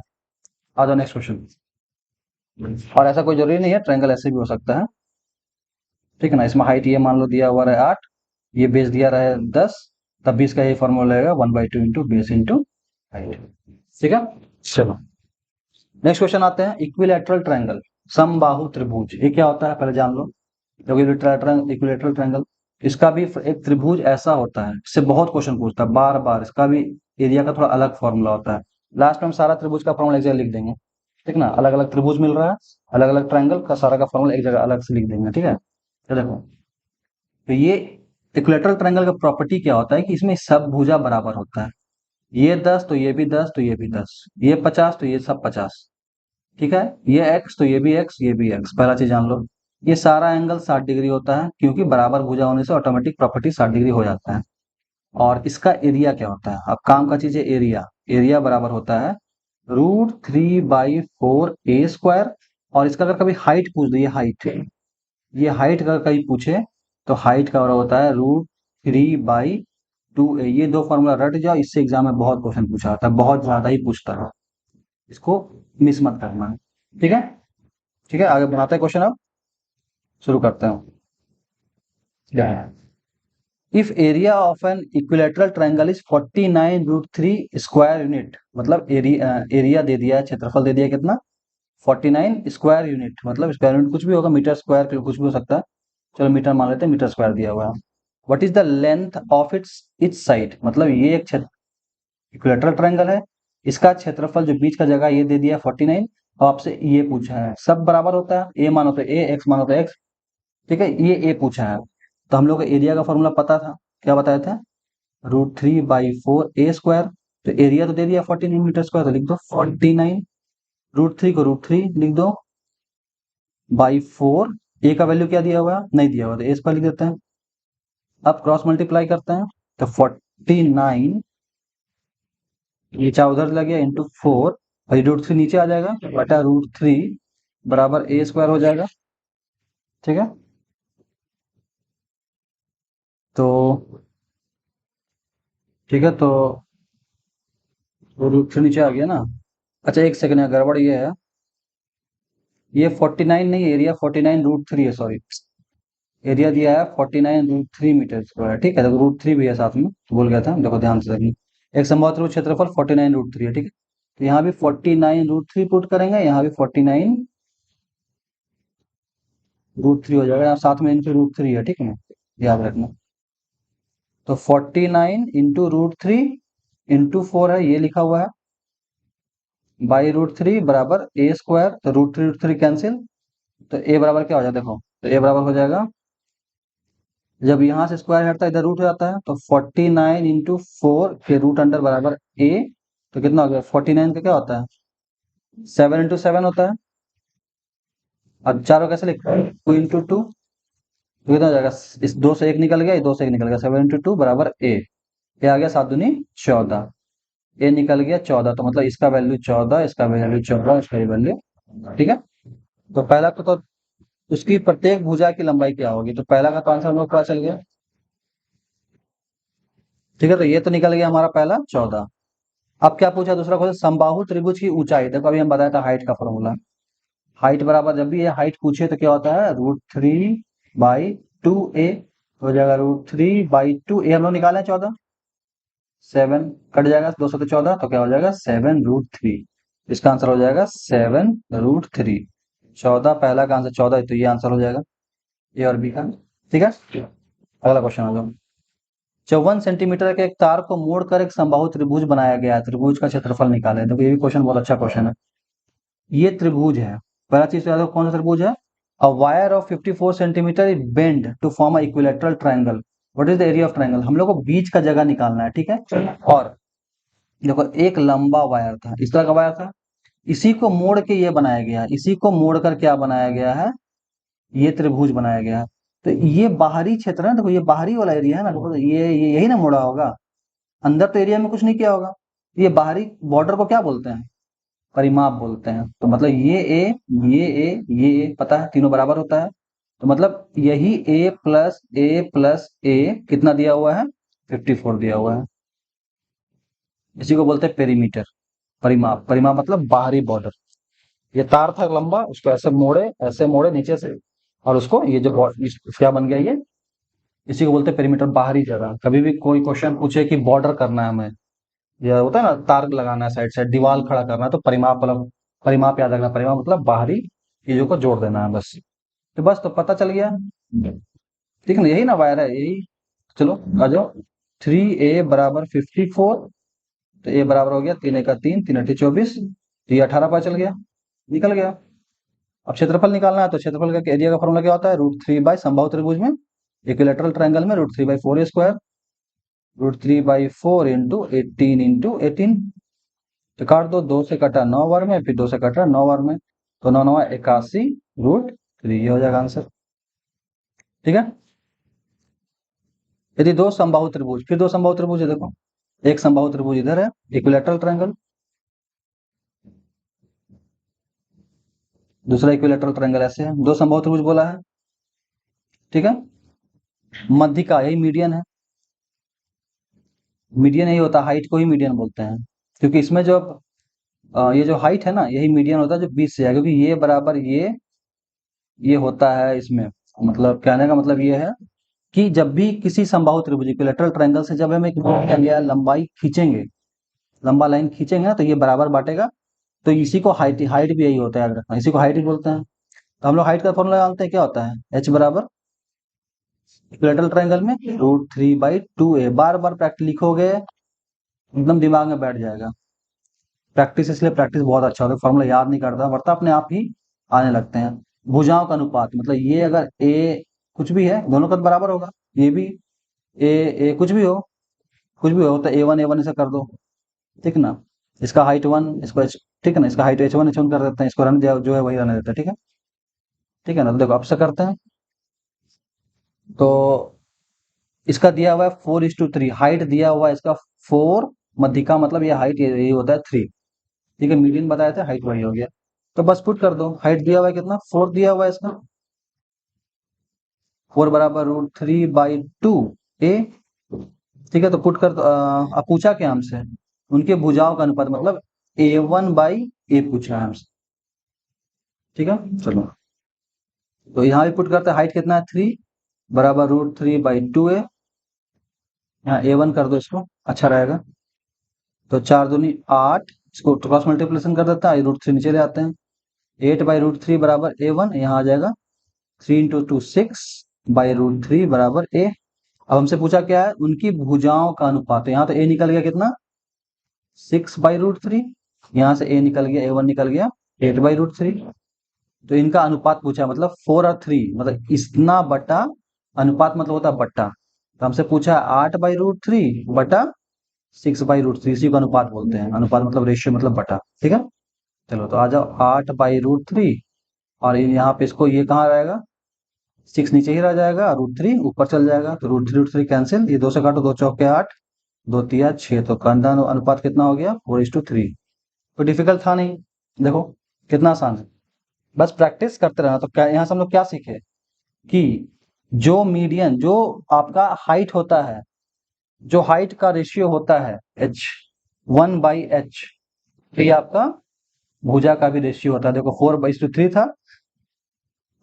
आ जाओ नेक्स्ट क्वेश्चन। और ऐसा कोई जरूरी नहीं है, ट्रायंगल ऐसे भी हो सकता है। ठीक है ना, इसमें हाइट ये मान लो दिया हुआ है 8, ये बेस दिया रहा है 10, तब भी इसका ये फॉर्मूला रहेगा 1/2 इंटू बेस इंटू हाइट। ठीक है, चलो नेक्स्ट क्वेश्चन आते हैं, इक्विलैटरल ट्रायंगल, समबाहु त्रिभुज, ये क्या होता है पहले जान लो। इक्विलैटरल ट्रायंगल, इसका भी एक त्रिभुज ऐसा होता है, इससे बहुत क्वेश्चन पूछता है बार बार, इसका भी एरिया का थोड़ा अलग फॉर्मूला होता है। लास्ट में हम सारा त्रिभुज का फॉर्मूला एक जगह लिख देंगे, ठीक ना, अलग अलग त्रिभुज मिल रहा है, अलग अलग ट्रायंगल का सारा का फॉर्मूला एक जगह अलग से लिख देंगे। ठीक है, तो देखो, तो ये इक्विलैटरल ट्रायंगल का प्रॉपर्टी क्या होता है कि इसमें सब भुजा बराबर होता है, ये 10 तो ये भी 10, तो ये भी 10, ये 50 तो ये सब 50। ठीक है, ये x तो ये भी x, ये भी x, पहला चीज जान लो। ये सारा एंगल 60 डिग्री होता है, क्योंकि बराबर भुजा होने से ऑटोमेटिक प्रॉपर्टी 60 डिग्री हो जाता है। और इसका एरिया क्या होता है, अब काम का चीज है एरिया, एरिया बराबर होता है √3/4a²। और इसका अगर कभी हाइट पूछ दे, ये हाइट अगर कहीं पूछे, तो हाइट का होता है √3/4 2a, ये दो फॉर्मूला रट जाओ, इससे एग्जाम में बहुत क्वेश्चन पूछा जाता है, बहुत ज्यादा ही पूछता है, इसको मिस मत करना है। ठीक है, ठीक है, आगे बनाते हैं क्वेश्चन, अब शुरू करते हैं। क्या है? If area of an equilateral triangle is 49 root 3 square unit, मतलब एरिया दे दिया है, क्षेत्रफल दे दिया है कितना, 49 स्क्वायर यूनिट, मतलब स्क्वायर यूनिट कुछ भी होगा, मीटर स्क्वायर कुछ भी हो सकता है, चलो मीटर मान लेते हैं, मीटर स्क्वायर दिया हुआ है। What is the length of its side, मतलब ये एक इक्विलेटरल ट्रायंगल है, इसका क्षेत्रफल जो बीच का जगह ये दे दिया है 49, और आपसे ये पूछा है, सब बराबर होता है, ए मानो तो ए, एक्स मानो तो एक्स, ठीक है, ये ए पूछा है, तो हम लोग को एरिया का फॉर्मूला पता था, क्या बताया था, √3/4 a², तो एरिया तो दे दिया 49 मीटर स्क्वायर, तो लिख दो 49, √3 को √3 लिख दो, बाई 4, ए का वैल्यू क्या दिया हुआ है, नहीं दिया हुआ, तो ए स्क्वायर लिख देते हैं। अब क्रॉस मल्टीप्लाई करते हैं, तो 49 नीचा उधर लग गया इंटू 4, और √3 नीचे आ जाएगा, बटा √3 बराबर a² हो जाएगा। ठीक है, तो ठीक है, तो √3 नीचे आ गया ना। अच्छा एक सेकंड, यहाँ गड़बड़ ये है, ये 49 नहीं, एरिया 49 √3 है, सॉरी, एरिया दिया है 49 √3 मीटर स्क्वायर, ठीक है, तो √3 भी है साथ में, भूल गया था, देखो ध्यान से देखिए, एक समबाहु त्रिभुज क्षेत्रफल 49 √3 है, ठीक है, तो यहाँ भी 49 √3 पुट करेंगे, यहाँ भी 49 √3 हो जाएगा, यहाँ साथ में इनटू √3 है, ठीक है ना, याद रखना, तो 49 इंटू √3 इंटू 4 है, ये लिखा हुआ है, बाई √3 बराबर a², तो √3 कैंसिल, तो ए बराबर क्या हो जाएगा, देखो, तो ए बराबर हो जाएगा, जब यहाँ से स्क्वायर हटता है इधर रूट हो जाता है, तो 49 इंटू 4 के रूट अंडर बराबर ए, तो कितना हो गया, 49 का क्या होता है, 7 इंटू 7 होता है, अब चारों कैसे लिखते हैं, 2 इंटू 2, तो कितना हो जाएगा, इस 2 से 1 निकल गया, ये 2 से 1 निकल गया, 7 इंटू 2 बराबर ए आ गया 7 दूनी 14, ए निकल गया 14, तो मतलब इसका वैल्यू 14, इसका वैल्यू 14, इसका वैल्यू, ठीक है, तो पहला तो उसकी प्रत्येक भुजा की लंबाई क्या होगी, तो पहला का तो आंसर हम लोग पता चल गया, ठीक है, तो ये तो निकल गया हमारा पहला 14। अब क्या पूछा दूसरा क्वेश्चन, समबाहु त्रिभुज की ऊंचाई, देखो अभी हम बताया था हाइट का फॉर्मूला, हाइट बराबर, जब भी ये हाइट पूछे तो क्या होता है, √3/2a हो जाएगा, √3/2a हम लोग निकाले 14, 7 कट जाएगा, 2 से 14, तो क्या हो जाएगा 7 √3, इसका आंसर हो जाएगा 7 √3, 14 पहला का आंसर 14 है, तो ये आंसर हो जाएगा ए और बी का। ठीक है, अगला क्वेश्चन आ जाओ, 54 सेंटीमीटर के एक तार को मोड़कर एक समबाहु त्रिभुज बनाया गया है, त्रिभुज का क्षेत्रफल निकाले, देखो ये भी क्वेश्चन बहुत अच्छा क्वेश्चन है, ये त्रिभुज है, पहला चीज तो याद रखो, कौन सा त्रिभुज है, a wire of 54 centimetre is bend to form a equilateral triangle, what is the area of triangle, हम लोग को बीच का जगह निकालना है, ठीक है, और देखो एक लंबा वायर था, इस तरह का वायर था, इसी को मोड़ के ये बनाया गया है, इसी को मोड़ कर क्या बनाया गया है, ये त्रिभुज बनाया गया है, तो ये बाहरी क्षेत्र है, देखो ये बाहरी वाला एरिया है ना, देखो ये यही ना मोड़ा होगा, अंदर तो एरिया में कुछ नहीं किया होगा, ये बाहरी बॉर्डर को क्या बोलते हैं, परिमाप बोलते हैं, तो मतलब ये ए पता है, तीनों बराबर होता है, तो मतलब यही a+a+a कितना दिया हुआ है, 54 दिया हुआ है, इसी को बोलते हैं पेरीमीटर, परिमाप, परिमाप मतलब बाहरी बॉर्डर, ये तार था लंबा, उसको ऐसे मोड़े नीचे से, और उसको ये जो क्या बन गया ये, इसी को बोलते हैं पेरीमीटर, बाहरी जगह, कभी भी कोई क्वेश्चन पूछे कि बॉर्डर करना है हमें, या होता है ना तार लगाना है, साइड साइड दीवार खड़ा करना है, तो परिमाप मतलब, परिमाप याद रखना, परिमाप मतलब बाहरी चीजों को जोड़ देना है बस, तो बस तो पता चल गया, ठीक है ना, यही ना वायर है यही, चलो आ जाओ, 3a बराबर 54, तो ए बराबर हो गया 3 × 3 3 × 24, तो ये 18 पता चल गया, निकल गया। अब क्षेत्रफल निकालना है, तो क्षेत्रफल का एरिया का फॉर्मूला क्या होता है, √3 बाई समबाहु त्रिभुज में, इक्विलेटरल ट्रायंगल में √3/4 a², √3/4 इंटू 18 इंटू 18, तो काट दो, 2 से कटा 9 बार में, फिर 2 से कटा 9 बार में, तो 9 9 81 √3, ये हो जाएगा आंसर। ठीक है, यदि दो समबाहु त्रिभुज, फिर दो समबाहु त्रिभुज है, देखो एक समबाहु त्रिभुज इधर है, इक्विलेटरल ट्रायंगल, दूसरा इक्विलेटरल ट्रायंगल ऐसे है, दो समबाहु त्रिभुज बोला है, ठीक है, मध्य का यही मीडियन है, मीडियन यही होता है, हाइट को ही मीडियन बोलते हैं, क्योंकि इसमें जो ये जो हाइट है ना, यही मीडियन होता है जो 20 से है, क्योंकि ये बराबर ये होता है इसमें। मतलब कहने का मतलब ये है कि जब भी किसी समबाहु त्रिभुज इक्विलेटरल ट्रायंगल से जब हम एक क्या लिया लंबाई खींचेंगे, लंबा लाइन खींचेंगे ना, तो ये बराबर बांटेगा। तो इसी को हाइट हाइट भी यही होता है, याद रखना, इसी को हाइट भी बोलते हैं। तो हम लोग हाइट का फॉर्मूला जानते हैं, क्या होता है, एच बराबर इक्विलेटरल ट्रायंगल में √3/2a। बार बार प्रैक्टिस लिखोगे एकदम दिमाग में बैठ जाएगा। प्रैक्टिस, इसलिए प्रैक्टिस बहुत अच्छा होता है, फॉर्मूला याद नहीं करता वरना अपने आप ही आने लगते हैं। भुजाओं का अनुपात, मतलब ये अगर ए कुछ भी है, दोनों का तो बराबर होगा। ये भी ए ए कुछ भी हो तो A1 इसे कर दो, ठीक ना। इसका हाइट 1, इसको h, ठीक है ना, इसका हाइट h1 कर देते हैं, इसको रहने जो है वही रहने देते हैं, ठीक है। ठीक है ना, तो देखो अब से करते हैं। तो इसका दिया हुआ है 4:3, हाइट दिया हुआ है इसका 4, मध्यिका मतलब ये हाइट यही होता है 3, ठीक है। मीडियन बताया था, हाइट वही हो गया। तो बस पुट कर दो, हाइट दिया हुआ है कितना, 4 दिया हुआ है इसका, 4 बराबर √3/2 ए, ठीक है। तो पुट कर दो। अब पूछा क्या हमसे, उनके भुजाओं का अनुपात, मतलब A1/A पूछा है हमसे, ठीक है। चलो, तो यहाँ भी पुट करते हैं, हाइट कितना है 3 बराबर √3/2a। यहाँ A1 कर दो, इसको अच्छा रहेगा। तो 4 दूनी 8, इसको क्रॉस मल्टीप्लिकेशन कर देता है, √3 नीचे ले आते हैं। 8/√3 बराबर A1, यहाँ आ जाएगा 3 × 2 6/√3 बराबर A। अब हमसे पूछा क्या है, उनकी भुजाओं का अनुपात। तो यहाँ तो A निकल गया कितना, 6/√3, यहाँ से A निकल गया, A1 निकल गया 8/√3। तो इनका अनुपात पूछा, मतलब 4 और 3, मतलब इतना बटा, अनुपात मतलब होता है बट्टा। तो हमसे पूछा 8/√3 बटा 6/√3, इसी को अनुपात बोलते हैं। अनुपात मतलब रेशियो, मतलब बटा, ठीक है। चलो, तो आ जाओ 8/√3, और यहाँ पे इसको, ये कहाँ रहेगा, 6 नीचे ही रह जाएगा, √3 ऊपर चल जाएगा। तो √3 कैंसिल, ये 2 से काटो, 2 चौके 8, 2 तिया 6, तो कंधा अनुपात कितना हो गया, 4:3। कोई डिफिकल्ट था नहीं, देखो कितना आसान है। बस प्रैक्टिस करते रहना। तो क्या यहाँ से हम लोग क्या सीखे कि जो मीडियन, जो आपका हाइट होता है, जो हाइट का रेशियो होता है H1/H, तो ये आपका भुजा का भी रेशियो होता है। देखो 4:3 था,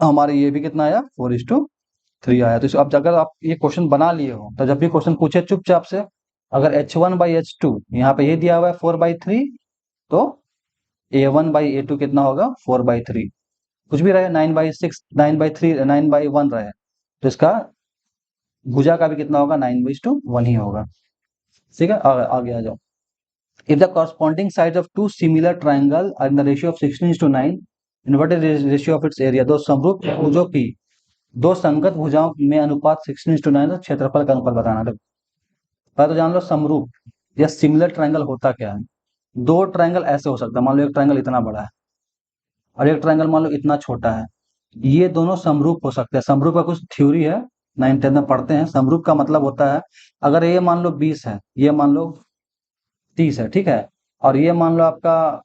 हमारे ये भी कितना आया, 4:3 आया। तो अब अगर आप ये क्वेश्चन बना लिए हो, तो जब भी क्वेश्चन पूछे चुपचाप से, अगर H1/H2 यहाँ पे ये दिया हुआ है 4/3, तो A1/A2 कितना होगा, 4/3। कुछ भी रहे, 9/6, 9/3, 9/1 रहे, तो इसका भुजा का भी कितना होगा, 9:1 ही होगा, ठीक है। आगे आ जाओ। If the corresponding sides of two similar triangle are in the ratio of 16:9, in what is ratio of its area. दो समरूप भुजों की, दो संगत भुजाओं में अनुपात 16:9 है, क्षेत्रफल का अनुपात बताना। देखो पहले तो जान लो समरूप या सिमिलर ट्राइंगल होता क्या है। दो ट्राइंगल ऐसे हो सकता है, मान लो एक ट्राइंगल इतना बड़ा है और एक ट्राइंगल मान लो इतना छोटा है, ये दोनों समरूप हो सकते हैं। समरूप का कुछ थ्योरी है, 9th 10th में पढ़ते हैं। समरूप का मतलब होता है, अगर ये मान लो 20 है, ये मान लो 30 है, ठीक है, और ये मान लो आपका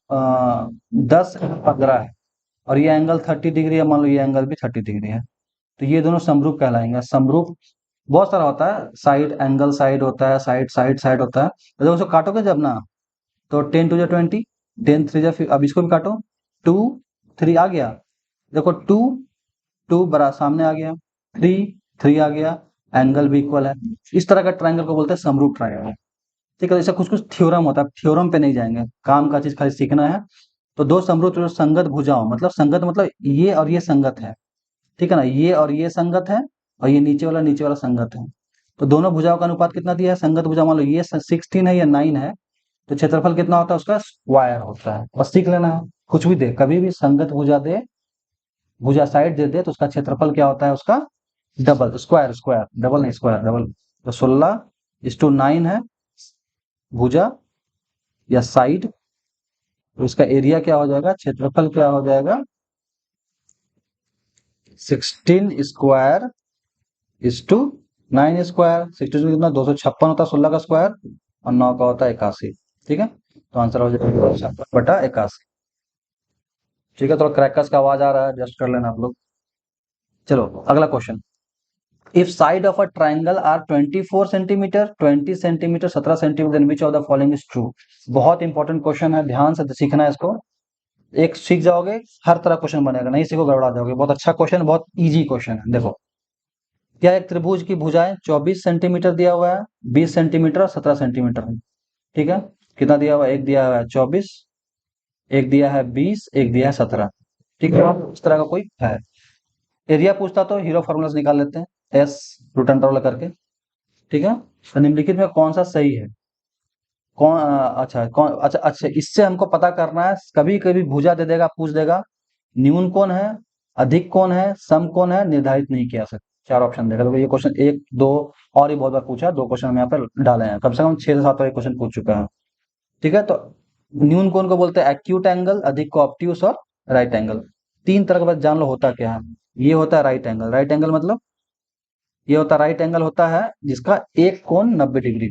10 15 है, और ये एंगल 30 डिग्री है, मान लो ये एंगल भी 30 डिग्री है, तो ये दोनों समरूप कहलाएंगे। समरूप बहुत सारा होता है, साइड एंगल साइड होता है, साइड साइड साइड होता है। तो जब उसको काटोगे जब ना, तो 10 2 20, 10 3 फिर अब इसको भी काटो, 2 3 आ गया। देखो 2 2 बड़ा सामने आ गया, 3 3 आ गया, एंगल भी इक्वल है। इस तरह का ट्राइंगल को बोलते हैं समरूप ट्राइंगल, ठीक है। ऐसा कुछ कुछ थ्योरम होता है, थ्योरम पे नहीं जाएंगे, काम का चीज खाली सीखना है। तो दो समरूप जो संगत भुजाओं, मतलब संगत मतलब ये और ये संगत है, ठीक है ना, ये और ये संगत है, और ये नीचे वाला संगत है। तो दोनों भुजाओं का अनुपात कितना दिया है, संगत भुजा मान लो ये 16 है या 9 है, तो क्षेत्रफल कितना होता है, उसका स्क्वायर होता है। बस सीख लेना है, कुछ भी दे, कभी भी संगत भुजा दे, भुजा साइड दे दे, तो उसका क्षेत्रफल क्या होता है, उसका डबल, स्क्वायर, स्क्वायर डबल नहीं, स्क्वायर डबल। तो 16:9 है भुजा या साइड, तो इसका एरिया क्या हो जाएगा, क्षेत्रफल क्या हो जाएगा, 16 स्क्वायर 16 कितना, 256 होता है, 16 का स्क्वायर, और 9 का होता है 81, ठीक है। तो आंसर हो जाएगा 256/81, ठीक है। थोड़ा क्रैकर्स का आवाज आ रहा है, एडजस्ट कर लेना आप लोग। चलो अगला question. If side of a triangle are 24 centimetre, 20 centimetre, 17 centimetre, then which of the following is true. बहुत इंपॉर्टेंट क्वेश्चन है, ध्यान से सीखना है इसको। एक सीख जाओगे, हर तरह क्वेश्चन बनेगा, नहीं सीखो गड़बड़ा जाओगे। बहुत अच्छा क्वेश्चन, बहुत इजी क्वेश्चन है। देखो, क्या एक त्रिभुज की भुजाएं 24 सेंटीमीटर दिया हुआ है, 20 सेंटीमीटर और 17 सेंटीमीटर है। ठीक है, कितना दिया हुआ है? एक दिया हुआ है 24, एक दिया है 20, एक दिया है 17। ठीक है, इस तरह का कोई है। एरिया पूछता तो हीरो फार्मूला से निकाल लेते हैं, एस रूट अंडर वाला करके। ठीक है, तो निम्नलिखित में कौन सा सही है? अच्छा, इससे हमको पता करना है। कभी कभी भुजा दे देगा, पूछ देगा न्यून कौन है, अधिक कौन है, सम कौन है, निर्धारित नहीं किया सकता। चार ऑप्शन देगा। तो ये क्वेश्चन एक दो और ही बहुत बार पूछा है, दो क्वेश्चन हम यहाँ पर डाले हैं, कम से कम 6 से 7 बार क्वेश्चन पूछ चुका है। ठीक है, तो न्यून कौन को बोलते हैं? एक्यूट एंगल, अधिक को ऑब्ट्यूस और राइट एंगल। तीन तरह का बस जान लो होता क्या है। ये होता है राइट एंगल। राइट एंगल मतलब ये होता है, राइट एंगल होता है जिसका एक कोण 90 डिग्री,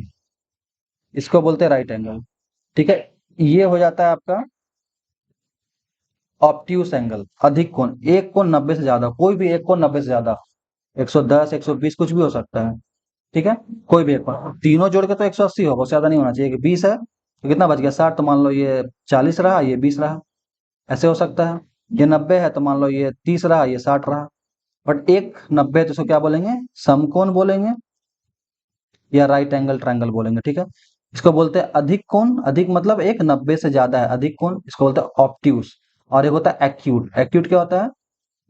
इसको बोलते हैं राइट एंगल। ठीक है, ये हो जाता है आपका ऑब्ट्यूस एंगल, अधिक कोण। एक कोण 90 से ज्यादा, कोई भी एक कोण 90 से ज्यादा, 110, 120 कुछ भी हो सकता है। ठीक है, कोई भी एक कोण, तीनों जोड़ के तो 180 होगा, उससे ज्यादा नहीं होना चाहिए। कि 20 है तो कितना बच गया? 60, तो मान लो ये 40 रहा, ये 20 रहा, ऐसे हो सकता है। ये 90 है तो मान लो ये 30 रहा, ये 60 रहा। बट एक 90 है तो इसको क्या बोलेंगे? समकोण बोलेंगे या राइट एंगल ट्रायंगल बोलेंगे। ठीक है, इसको बोलते हैं अधिक कोण। अधिक मतलब एक 90 से ज्यादा है, अधिक कोण, इसको बोलते हैं ऑब्ट्यूस। और एक होता है एक्यूट। एक्यूट क्या होता है?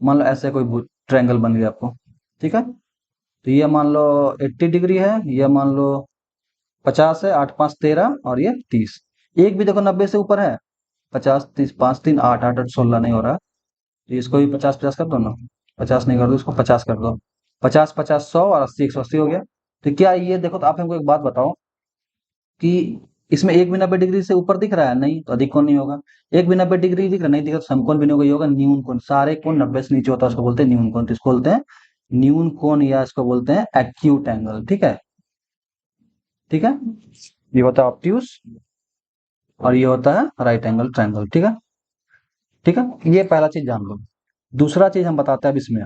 मान लो ऐसे कोई ट्रायंगल बन गया आपको। ठीक है, तो ये मान लो 80 डिग्री है, ये मान लो 50 है, 8 5 13 और ये 30। एक भी देखो 90 से ऊपर है, 50 30 5 3 8 8 8 16 नहीं हो रहा, तो इसको भी 50 50 कर दो ना। 50 नहीं कर दो, इसको 50 कर दो। 50 50 100 और 80 180 हो गया। तो क्या ये देखो, तो आप हमको एक बात बताओ कि इसमें एक भी 90 डिग्री से ऊपर दिख रहा है? नहीं, तो अधिक कोण नहीं होगा। एक भी 90 डिग्री दिख रहा नहीं, दिख रहा तो समकोण भी नहीं होगा, ये होगा न्यून कोण। सारे कोण 90 से नीचे होता है, उसको बोलते हैं न्यून कोण। तो इसको बोलते हैं न्यून कोण या इसको बोलते हैं एक्यूट एंगल। ठीक है, ठीक है, ये होता है ऑब्ट्यूस और ये होता है राइट एंगल ट्रायंगल। ठीक है, ठीक है, ये पहला चीज जान लो। दूसरा चीज हम बताते हैं अब इसमें।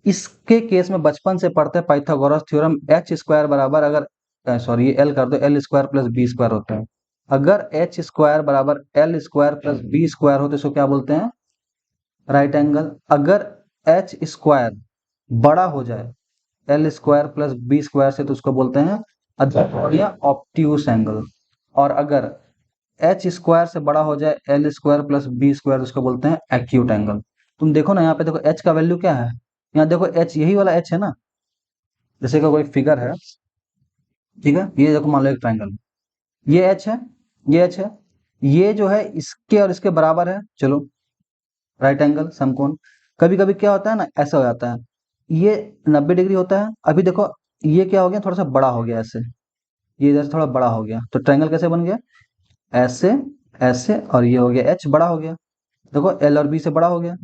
इसके केस में बचपन से पढ़ते हैं पाइथागोरस थ्योरम, एच स्क्वायर बराबर, अगर सॉरी ये एल कर दो, L square plus B square होता है। अगर एच स्क्वायर बराबर L square plus B square हो तो इसको क्या बोलते हैं? Right angle. अगर एच स्क्वायर बड़ा हो जाए L square plus B square से तो उसको बोलते हैं अधिक या ऑब्ट्यूस एंगल। और अगर एच स्क्वायर से बड़ा हो जाए L square plus B square तो उसको बोलते हैं एक्यूट एंगल। तुम देखो ना, यहाँ पे देखो एच का वैल्यू क्या है। यहाँ देखो एच, यही वाला एच है ना। जैसे का कोई फिगर है, ठीक है, ये देखो मान लो एक ट्रायंगल, ये एच है, ये एच है, ये जो है इसके और इसके बराबर है। चलो, राइट एंगल समकोण। कभी कभी क्या होता है ना, ऐसा हो जाता है, ये 90 डिग्री होता है। अभी देखो ये क्या हो गया, थोड़ा सा बड़ा हो गया ऐसे, ये इधर से थोड़ा बड़ा हो गया, तो ट्रायंगल कैसे बन गया? ऐसे, ऐसे, और ये हो गया एच बड़ा हो गया। देखो एल और बी से बड़ा हो गया,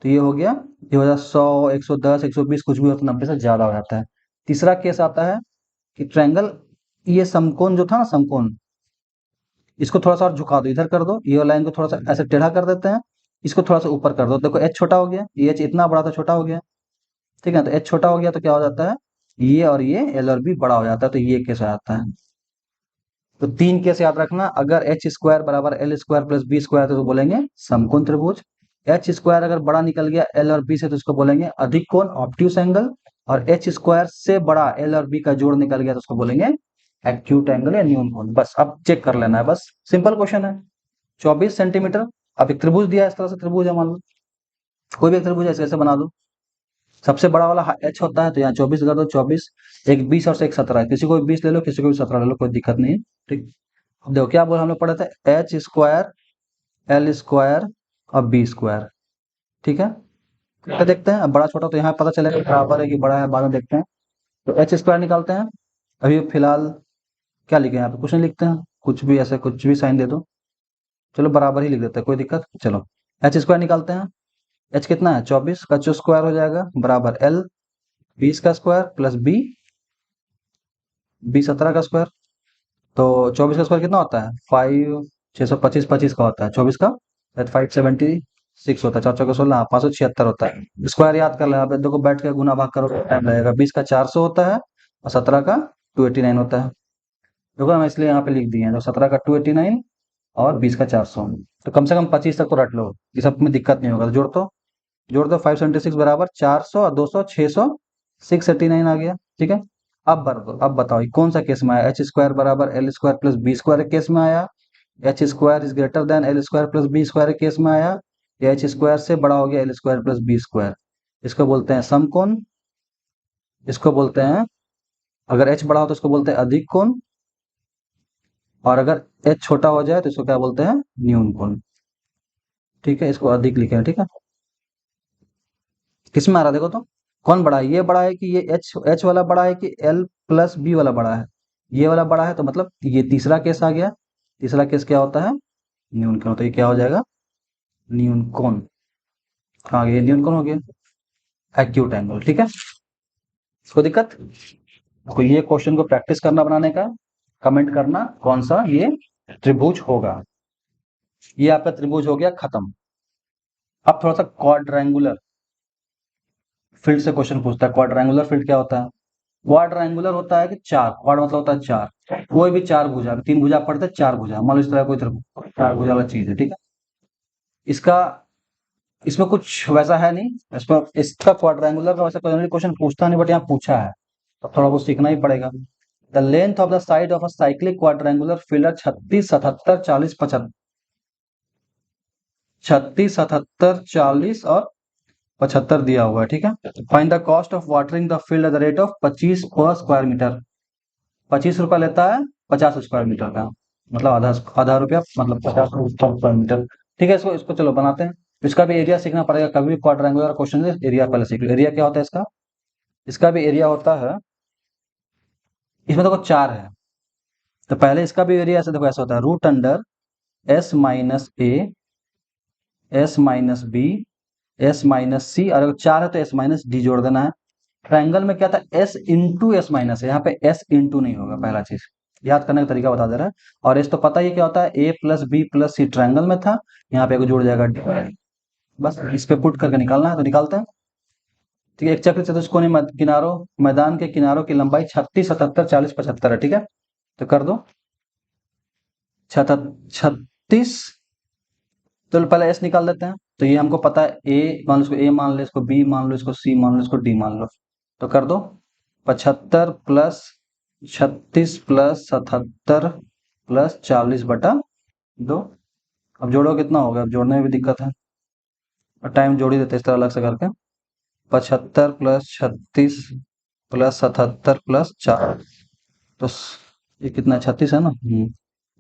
तो ये हो गया, ये हो जाता 100 110 120 कुछ भी हो तो 90 से ज्यादा हो जाता है। तीसरा केस आता है कि ट्रायंगल, ये समकोण जो था ना, समकोण, इसको थोड़ा सा और झुका दो, इधर कर दो, ये लाइन को थोड़ा सा ऐसे टेढ़ा कर देते हैं, इसको थोड़ा सा ऊपर कर दो। देखो एच छोटा हो गया, ये एच इतना बड़ा था, छोटा हो गया। ठीक है, तो एच छोटा हो गया तो क्या हो जाता है? ये और ये एल और बी बड़ा हो जाता है, तो ये केस हो जाता है। तो तीन केस याद रखना। अगर एच स्क्वायर बराबर L square plus B square तो बोलेंगे समकोण त्रिभुज। एच स्क्वायर अगर बड़ा निकल गया एल और बी से तो इसको बोलेंगे अधिक कोण, ऑब्ट्यूस एंगल। और एच स्क्वायर से बड़ा एल और बी का जोड़ निकल गया तो उसको बोलेंगे एक्यूट एंगल या न्यून कोण। बस अब चेक कर लेना है, बस सिंपल क्वेश्चन है। 24 सेंटीमीटर, अब एक त्रिभुज दिया है, इस तरह से त्रिभुज है मान लो, कोई भी एक त्रिभुज ऐसे ऐसे बना दो। सबसे बड़ा वाला एच होता है, तो यहाँ 24 कर दो, 24, एक 20 और से एक 17, किसी को भी 20 ले लो, किसी को भी 17 ले लो, कोई दिक्कत नहीं है। ठीक, अब देखो क्या बोला, हम लोग पढ़े थे एच स्क्वायर एल स्क्वायर और बी स्क्वायर। ठीक है, क्या देखते हैं? अब बड़ा छोटा तो यहाँ पता चलेगा बराबर है कि बड़ा है, बाद में देखते हैं। तो एच स्क्वायर निकालते हैं। अभी फिलहाल क्या लिखे हैं यहाँ पे? कुछ नहीं लिखते हैं, कुछ भी ऐसे कुछ भी साइन दे दो। चलो बराबर ही लिख देते हैं, कोई दिक्कत। चलो एच स्क्वायर निकालते हैं। एच कितना है? 24 का जो स्क्वायर हो जाएगा बराबर एल 20 का स्क्वायर प्लस बी बी 17 का स्क्वायर। तो 24 का स्क्वायर कितना होता है? 5 625 25 का होता है, 24 का 570 6 होता है, 4 4 16, 576 होता है। स्क्वायर याद कर ले, यहाँ पे देखो बैठ के गुना भाग करो टाइम लगेगा। 20 का 400 होता है और 17 का 289 होता है। देखो हम इसलिए यहाँ पे लिख दिए हैं, तो 17 का 289 और 20 का 400। तो कम से कम 25 तक तो रट लो, ये सब में दिक्कत नहीं होगा। तो जोड़ दो 576 बराबर 400 और 200 600, 689 आ गया। ठीक है, अब भर दो। अब बताओ ये कौन सा केस में आया, एच स्क्वायर बराबर L square plus B square case में आया, H square is greater than L square plus B square case में आया, या एच स्क्वायर से बड़ा हो गया L square plus B square. इसको बोलते हैं समकोण, इसको बोलते हैं, अगर एच बड़ा हो तो इसको बोलते हैं अधिक कोण, और अगर एच छोटा हो जाए तो इसको क्या बोलते हैं, न्यून कोण। ठीक है, इसको अधिक लिखे हैं। ठीक है, किसमें आ रहा है देखो तो, कौन बड़ा है, ये बड़ा है कि ये एच एच वाला बड़ा है कि एल प्लस बी वाला बड़ा है। ये वाला बड़ा है, तो मतलब ये तीसरा केस आ गया। तीसरा केस क्या होता है, न्यून कोण। तो ये क्या हो जाएगा, न्यून कोण। आ गया, न्यून कोण हो गया एक्यूट एंगल। ठीक है, इसको दिक्कत, तो ये क्वेश्चन को प्रैक्टिस करना बनाने का, कमेंट करना कौन सा ये त्रिभुज होगा। ये आपका त्रिभुज हो गया खत्म। अब थोड़ा सा क्वाड्रेंगुलर फील्ड से क्वेश्चन पूछता है। क्वाड्रेंगुलर फील्ड क्या होता है, क्वाड्रेंगुलर होता है कि चार, क्वाड मतलब होता है चार, कोई भी चार भुजा, तीन भुजा पड़ते हैं चार भुजा, मान लो इस तरह कोई चार भुजा वाला चीज है। ठीक है, इसका, इसमें कुछ वैसा है नहीं, इसमें इसका क्वाड्रेंगुलर का वैसा कोई क्वेश्चन पूछता नहीं, बट यहाँ पूछा है तो थोड़ा बहुत सीखना ही पड़ेगा। The length of the side of a cyclic quadrangular field 36 77 40 75, 36 77 40 और 75 दिया हुआ है। ठीक है, find the cost of watering the field at the rate of 25 पर स्क्वायर मीटर। 25 रुपया लेता है 50 स्क्वायर मीटर का, मतलब आधा आधा रुपया, मतलब 50 स्क्वायर मीटर। ठीक है, इसको इसको चलो बनाते हैं। इसका भी एरिया सीखना पड़ेगा, कभी भी क्वाड्रेंगुलर क्वेश्चन है एरिया पहले सीख लो। एरिया क्या होता है इसका, इसका भी एरिया होता है, इसमें देखो चार है, तो पहले इसका भी एरिया ऐसे देखो, ऐसा होता है root under s minus a, s minus b, s minus c, और अगर चार है तो एस माइनस डी जोड़ देना है। ट्रायंगल में क्या था, एस इंटू एस माइनस है, यहाँ पे एस इंटू नहीं होगा, पहला चीज याद करने का तरीका बता दे रहा है। और एस तो पता ही क्या होता है, a plus b plus c triangle में था, यहाँ पे जुड़ जाएगा डी। बस इस पे पुट करके निकालना है, तो निकालते हैं। ठीक है, एक चक्र चतुष्कोणीय किनारों, मैदान के किनारों की लंबाई 36 77 40 75 है। ठीक है, तो कर दो 36, तो पहले एस निकाल देते हैं। तो ये हमको पता है, ए मान लो, इसको ए मान लो, इसको बी मान लो, इसको सी मान लो, इसको डी मान लो। तो कर दो 75 प्लस 36 प्लस 77 प्लस 40/2। अब जोड़ो कितना होगा, अब जोड़ने में भी दिक्कत है, और टाइम जोड़ ही देते इस तरह अलग से करके। 75 प्लस 36 प्लस 77 प्लस 4, तो ये कितना 36 है ना।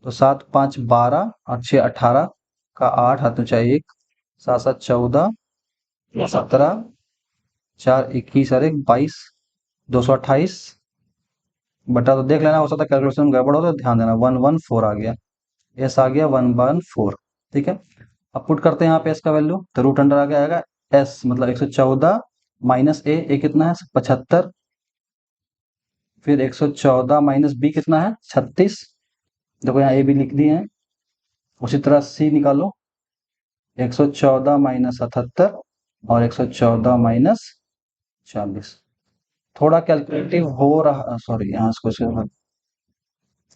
तो 7 5 12 और 6 18 का 8 हाथ में चाहिए 1, 7 7 14 17 4 21 और 1 22, 228 बटा, तो देख लेना, हो सकता है कैलकुलेशन में गड़बड़ हो तो ध्यान देना। 114 आ गया, एस आ गया 114। ठीक है, अब पुट करते हैं यहाँ पे एस का वैल्यू, तो रूट अंडर आ गया आएगा एस मतलब 114 माइनस ए कितना है 75, फिर 114 माइनस बी कितना है 36, देखो यहाँ ए भी लिख दिए हैं। उसी तरह सी निकालो, 114 माइनस 77 और 114 माइनस 40। थोड़ा कैलकुलेटिव हो रहा, सॉरी यहाँ इसको,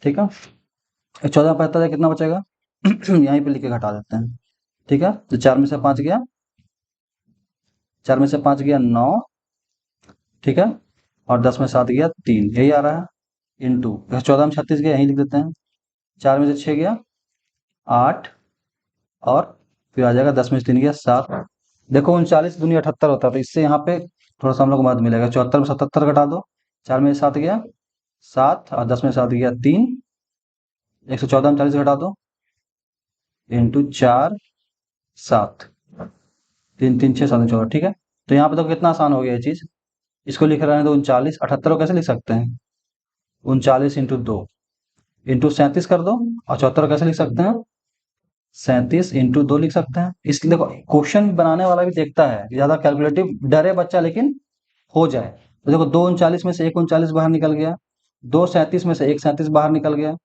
ठीक है। 14 75 कितना बचेगा यहीं पे लिख के घटा देते हैं। ठीक है, तो 4 में से 5 गया, 4 में से 5 गया 9, ठीक है, और 10 में 7 गया 3, यही आ रहा है। इंटू 14 में 36 गया, यहीं लिख देते हैं। 4 में से 6 गया 8, और फिर आ जाएगा 10 में से 3 गया 7। देखो 39 दूनी 78 होता है, तो इससे यहाँ पे थोड़ा सा हम लोग को मदद मिलेगा। 74 में 77 घटा दो, 4 में से 7 गया 7, और 10 में से 7 गया 3, 114 में 40 घटा दो, इंटू 4 7, 3 3 6 7 14। ठीक है, तो यहाँ पे तो कितना आसान हो गया ये चीज। इसको लिख रहे हैं तो 39, 78 को कैसे लिख सकते हैं, 39 इंटू 2 इंटू 37 कर दो, और 74 कैसे लिख सकते हैं, 37 इंटू 2 लिख सकते हैं। इसलिए देखो क्वेश्चन बनाने वाला भी देखता है कि ज्यादा कैलकुलेटिव डरे बच्चा, लेकिन हो जाए। तो देखो 2 39 में से 1 39 बाहर निकल गया, 2 37 में से 1 37 बाहर निकल गया,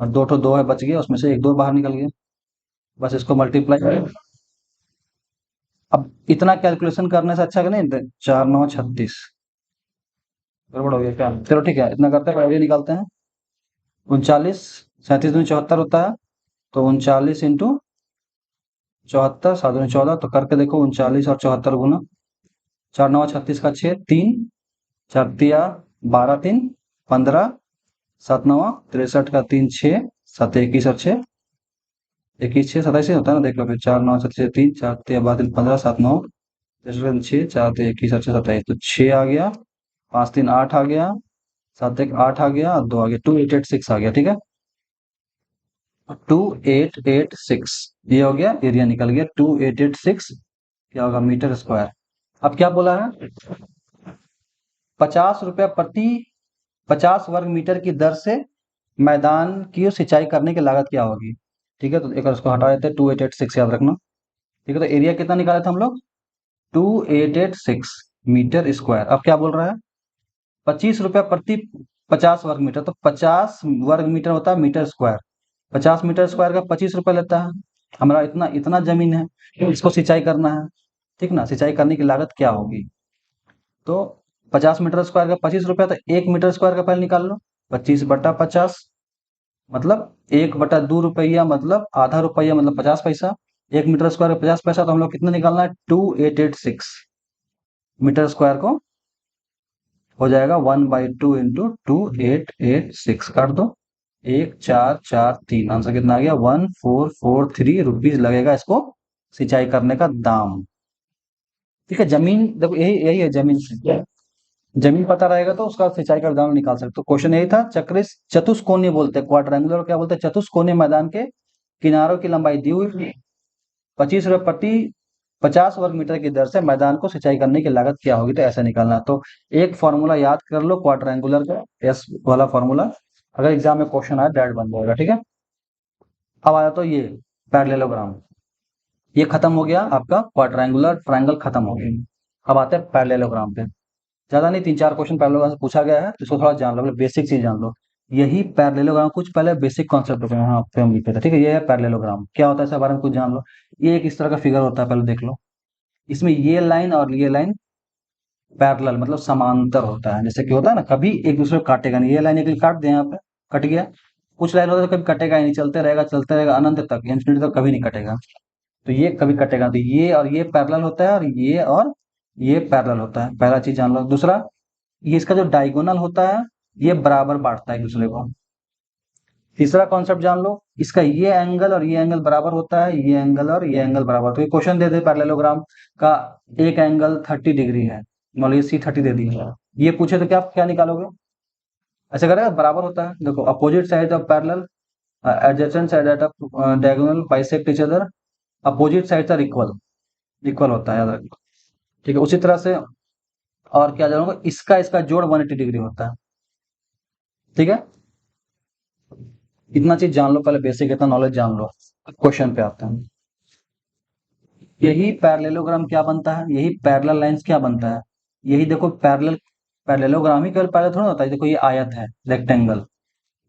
और 2 है बच गया, उसमें से 1 2 बाहर निकल गया। बस इसको मल्टीप्लाई अब इतना कैलकुलेशन करने से अच्छा कि नहीं, 4 9 36 गड़बड़ हो गया क्या? चलो ठीक है, इतना करते हैं, आइडिया निकालते हैं। 39 37 दूनी 74 होता है, तो 39 × 74 7 दूनी 14, तो करके देखो 39 और 74 गुना। 4 9 36 का 6 3 4 तिया 12 3 15 7 9 63 का 3 6 7 21 और 6 21 6 27 होता है ना, देख लो फिर। 4 9 36 3 4 तिया 12 15 7 9 6 4 तिया 21 और 6 27, तो 6 आ गया, 5 3 8 आ गया, 7 1 8 आ गया और 2 आ गया, 2886 आ गया। ठीक है, 2886 ये हो गया, एरिया निकल गया 2886, क्या होगा, मीटर स्क्वायर। अब क्या बोला है, 50 रुपया प्रति 50 वर्ग मीटर की दर से मैदान की सिंचाई करने की लागत क्या होगी। ठीक है, तो एक बार उसको हटा देते हैं, 2886 याद रखना। ठीक है, तो एरिया कितना निकाले थे हम लोग, 2886 मीटर स्क्वायर। अब क्या बोल रहा है, 25 रुपया प्रति 50 वर्ग मीटर, तो 50 वर्ग मीटर होता है मीटर स्क्वायर। 50 मीटर स्क्वायर का 25 रुपया लेता है। हमारा इतना इतना जमीन है, इसको सिंचाई करना है। ठीक ना, सिंचाई करने की लागत क्या होगी, तो 50 मीटर स्क्वायर का 25 रुपया, तो 1 मीटर स्क्वायर का पहले निकाल लो। 25/50 मतलब 1/2 रुपया, मतलब आधा रुपया, मतलब 50 पैसा। 1 मीटर स्क्वायर का 50 पैसा, तो हम लोग कितना निकालना है, 2886 मीटर स्क्वायर को हो जाएगा 1/2 × 2886 काट दो, 1443, आंसर कितना आ गया, 1443 रुपीज लगेगा इसको सिंचाई करने का दाम। ठीक है, जमीन देखो, यही यही है जमीन से, जमीन पता रहेगा तो उसका सिंचाई का दाम निकाल सकते हो। क्वेश्चन यही था। चक्र चतुष्कोणीय बोलते हैं, क्वाड्रेंगुलर क्या बोलते हैं, चतुष्कोणीय मैदान के किनारों की लंबाई दी हुई थी, 25 रुपये प्रति 50 वर्ग मीटर की दर से मैदान को सिंचाई करने की लागत क्या होगी, तो ऐसा निकालना। तो एक फॉर्मूला याद कर लो क्वाड्रेंगुलर का, एस वाला फॉर्मूला, अगर एग्जाम में क्वेश्चन आए डायरेक्ट बन जाएगा। ठीक है, अब आया तो ये पैरेललोग्राम, ये खत्म हो गया आपका, क्वाड्रेंगुलर ट्रायंगल खत्म हो गया। अब आते हैं पैरेललोग्राम पे। ज्यादा नहीं, 3 4 क्वेश्चन पैरेललोग्राम से पूछा गया है, तो इसको थोड़ा जान लो, बेसिक चीज जान लो। यही पैरेललोग्राम, कुछ पहले बेसिक कॉन्सेप्ट यहाँ पे हम लिखे थे। ठीक है, ये है पैरेललोग्राम, क्या होता है इसके बारे में कुछ जान लो। ये एक इस तरह का फिगर होता है, पहले देख लो। इसमें ये लाइन और ये लाइन पैरेलल मतलब समांतर होता है, जैसे कि होता है ना, कभी एक दूसरे को काटेगा नहीं। ये लाइन एक काट दे, यहाँ पे कट गया। कुछ लाइन होता है तो कभी कटेगा ही नहीं, चलते रहेगा अनंत तक, इंफिनिटी तक कभी नहीं कटेगा। तो ये कभी कटेगा, तो ये और ये पैरेलल होता है, और ये पैरेलल होता है, पहला चीज जान लो। दूसरा, ये इसका जो डायगोनल होता है, ये बराबर बांटता है एक दूसरे को। तीसरा कॉन्सेप्ट जान लो, इसका ये एंगल और ये एंगल बराबर होता है, ये एंगल और ये एंगल बराबर। तो ये क्वेश्चन दे दे पैरेललोग्राम का, एक एंगल 30 डिग्री है, मान लो ये C30 दे दी है, ये पूछे तो क्या क्या निकालोगे, ऐसे करेगा, बराबर होता है। देखो, opposite side of parallel, adjacent side of diagonal bisect each other, opposite side are equal, equal होता है, याद रखो। ठीक है, उसी तरह से और क्या जानोगे, इसका इसका जोड़ 180 डिग्री होता है। ठीक है, इतना चीज जान लो पहले, बेसिक इतना नॉलेज जान लो, क्वेश्चन पे आते हैं। यही पैरेललोग्राम क्या बनता है, यही पैरेलल लाइंस क्या बनता है, यही देखो पैरेलल, पैरेललोग्राम ही केवल पैरेलल थोड़ा होता है। देखो, ये आयत है, रेक्टेंगल,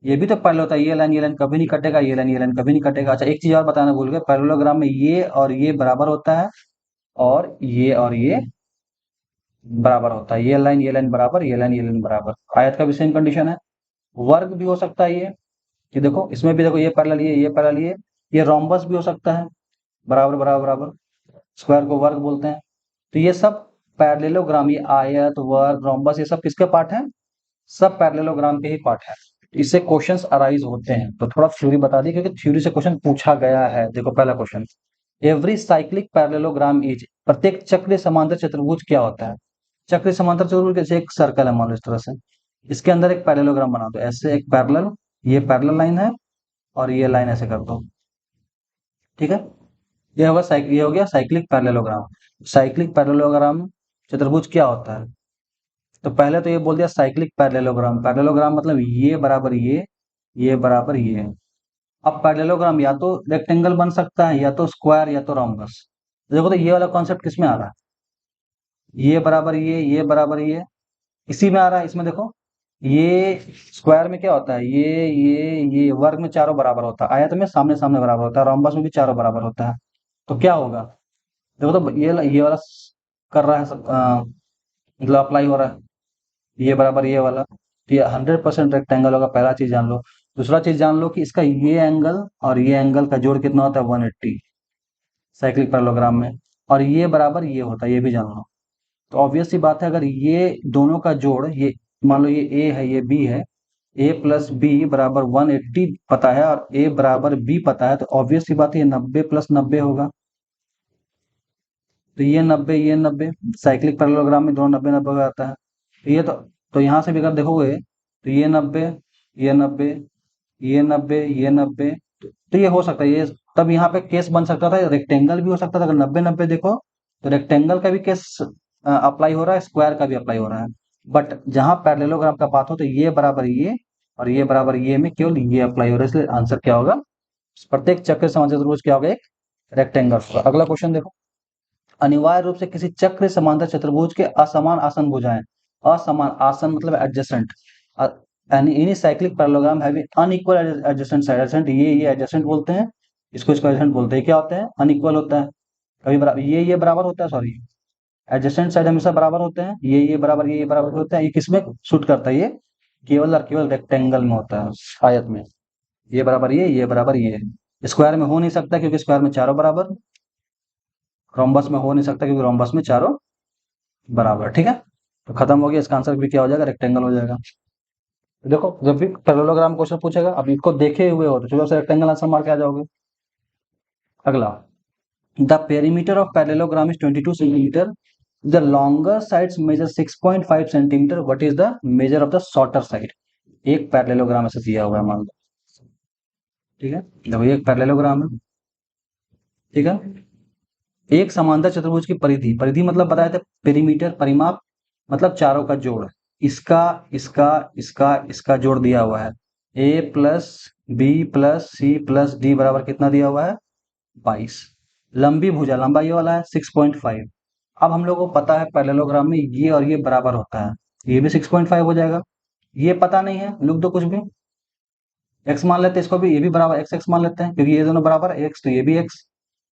ये भी तो पैरेलल होता है। ये लाइन कभी नहीं कटेगा, ये लाइन कभी नहीं कटेगा। अच्छा, एक चीज और बताना भूल गए, पैरेललोग्राम में ये और ये बराबर होता है, और ये बराबर होता है। ये लाइन बराबर, ये लाइन बराबर। आयत का भी सेम कंडीशन है। वर्ग भी हो सकता है ये देखो, इसमें भी देखो, ये पैरेलल, ये पैरेलल, ये रोम्बस भी हो सकता है, बराबर बराबर बराबर। स्क्वायर को वर्ग बोलते हैं। तो ये सब पैरेललोग्राम, ये आयत, वर्ग, रोम्बस, ये सब किसके पार्ट है, सब पैरेललोग्राम के ही पार्ट है। इससे क्वेश्चंस अराइज होते हैं। तो थोड़ा थ्योरी बता दी, क्योंकि थ्योरी से क्वेश्चन पूछा गया है। देखो, पहला question, every cyclic parallelogram is, प्रत्येक चक्रीय समांतर चतुर्भुज क्या होता है। चक्रीय समांतर चतुर्भुज जैसे एक सर्कल है, मान लो इस तरह से, इसके अंदर एक पैरेललोग्राम बना दो, ऐसे एक पैरेलल, ये पैरेलल लाइन है और ये लाइन ऐसे कर दो। ठीक है, ये हो गया साइक्लिक पैरेललोग्राम। साइक्लिक पैरेललोग्राम चतुर्भुज क्या होता है, तो पहले तो ये बोल दिया साइक्लिक पैरेललोग्राम। पैरेललोग्राम मतलब ये बराबर ये बराबर ये। अब पैरेललोग्राम या तो रेक्टेंगल बन सकता है, या तो स्क्वायर, या तो रोम्बस। देखो, तो ये वाला कॉन्सेप्ट किस में आ रहा है, ये बराबर ये बराबर इसी में आ रहा है। इसमें देखो, ये स्क्वायर में क्या होता है, ये वर्ग में चारों बराबर होता है, आयत में सामने सामने बराबर होता है, रोम्बस में भी चारों बराबर होता है। तो क्या होगा, देखो तो ये वाला कर रहा है सब, मतलब अप्लाई हो रहा है, ये बराबर ये वाला, तो ये 100% रेक्टेंगल होगा। पहला चीज जान लो। दूसरा चीज जान लो कि इसका ये एंगल और ये एंगल का जोड़ कितना होता है, 180 साइक्लिक पैरेललोग्राम में। और ये बराबर ये होता है, ये भी जान लो। तो ऑब्वियस सी बात है, अगर ये दोनों का जोड़, ये मान लो ये ए है ये बी है, ए प्लस बी बराबर 180 पता है और ए बराबर बी पता है, तो ऑब्वियस सी बात है ये 90 प्लस 90 होगा। तो ये 90 साइक्लिक पैरेललोग्राम में दोनों 90 90 का आता है। तो ये तो यहाँ से भी अगर देखोगे तो ये 90, ये 90, ये 90, ये 90, तो ये हो सकता है ये। तब यहाँ पे केस बन सकता था, रेक्टेंगल भी हो सकता था। अगर 90 90 देखो तो रेक्टेंगल का भी केस अप्लाई हो रहा है, स्क्वायर का भी अप्लाई हो रहा है। बट जहां पैरेललोग्राम का बात हो तो ये बराबर ये और ये बराबर ये में केवल ये अप्लाई हो रहा है, इसलिए आंसर क्या होगा, प्रत्येक चक्र समांतर चतुर्भुज क्या होगा, एक रेक्टेंगल होगा। अगला क्वेश्चन देखो। अनिवार्य रूप से किसी चक्र समांतर चतुर्भुज के असमान आसन भुजाएं, असमान आसन मतलब adjacent, any cyclic parallelogram having unequal adjacent side, adjacent ये एडजेसेंट बोलते हैं, इसको इसको एडजेसेंट बोलते हैं। क्या होते हैं, अनइक्वल होता है। कभी बराबर ये बराबर होता है, सॉरी, एडजेसेंट साइड हमेशा बराबर होते हैं, ये बराबर ये बराबर होते हैं। ये किसमें शूट करता है, ये केवल और केवल रेक्टेंगल में होता है, आयत में। ये बराबर ये बराबर ये। स्क्वायर में हो नहीं सकता क्योंकि स्क्वायर में चारों बराबर, रोम्बस में हो नहीं सकता क्योंकि रोम्बस में चारों बराबर। ठीक है, तो खत्म हो गया, इसका आंसर भी क्या हो जाएगा, रेक्टेंगल हो जाएगा। तो देखो जब भी पैरेललोग्राम क्वेश्चन पूछेगा, अब इसको देखे हुए हो तो चलो से रेक्टेंगल आंसर मार के आ जाओगे। अगला, the perimeter of parallelogram is 22 centimetre, the longer sides measure 6.5 centimetre, what is the measure of the shorter side. एक पैरेललोग्राम ऐसे दिया हुआ है, मान लो। ठीक है, देखो ये एक पैरेललोग्राम है। ठीक है, एक समांतर चतुर्भुज की परिधि, परिधि मतलब बताया था पेरीमीटर, परिमाप मतलब चारों का जोड़। इसका इसका इसका इसका जोड़ दिया हुआ है, a plus b plus c plus d बराबर कितना दिया हुआ है, 22। लंबी भुजा, लंबा ये वाला है 6.5। अब हम लोग को पता है पैरेललोग्राम में ये और ये बराबर होता है, ये भी 6.5 हो जाएगा। ये पता नहीं है, लिख दो कुछ भी, एक्स मान लेते हैं इसको भी, ये भी बराबर एक्स एक्स मान लेते हैं क्योंकि ये दोनों बराबर है, एक्स तो ये भी एक्स।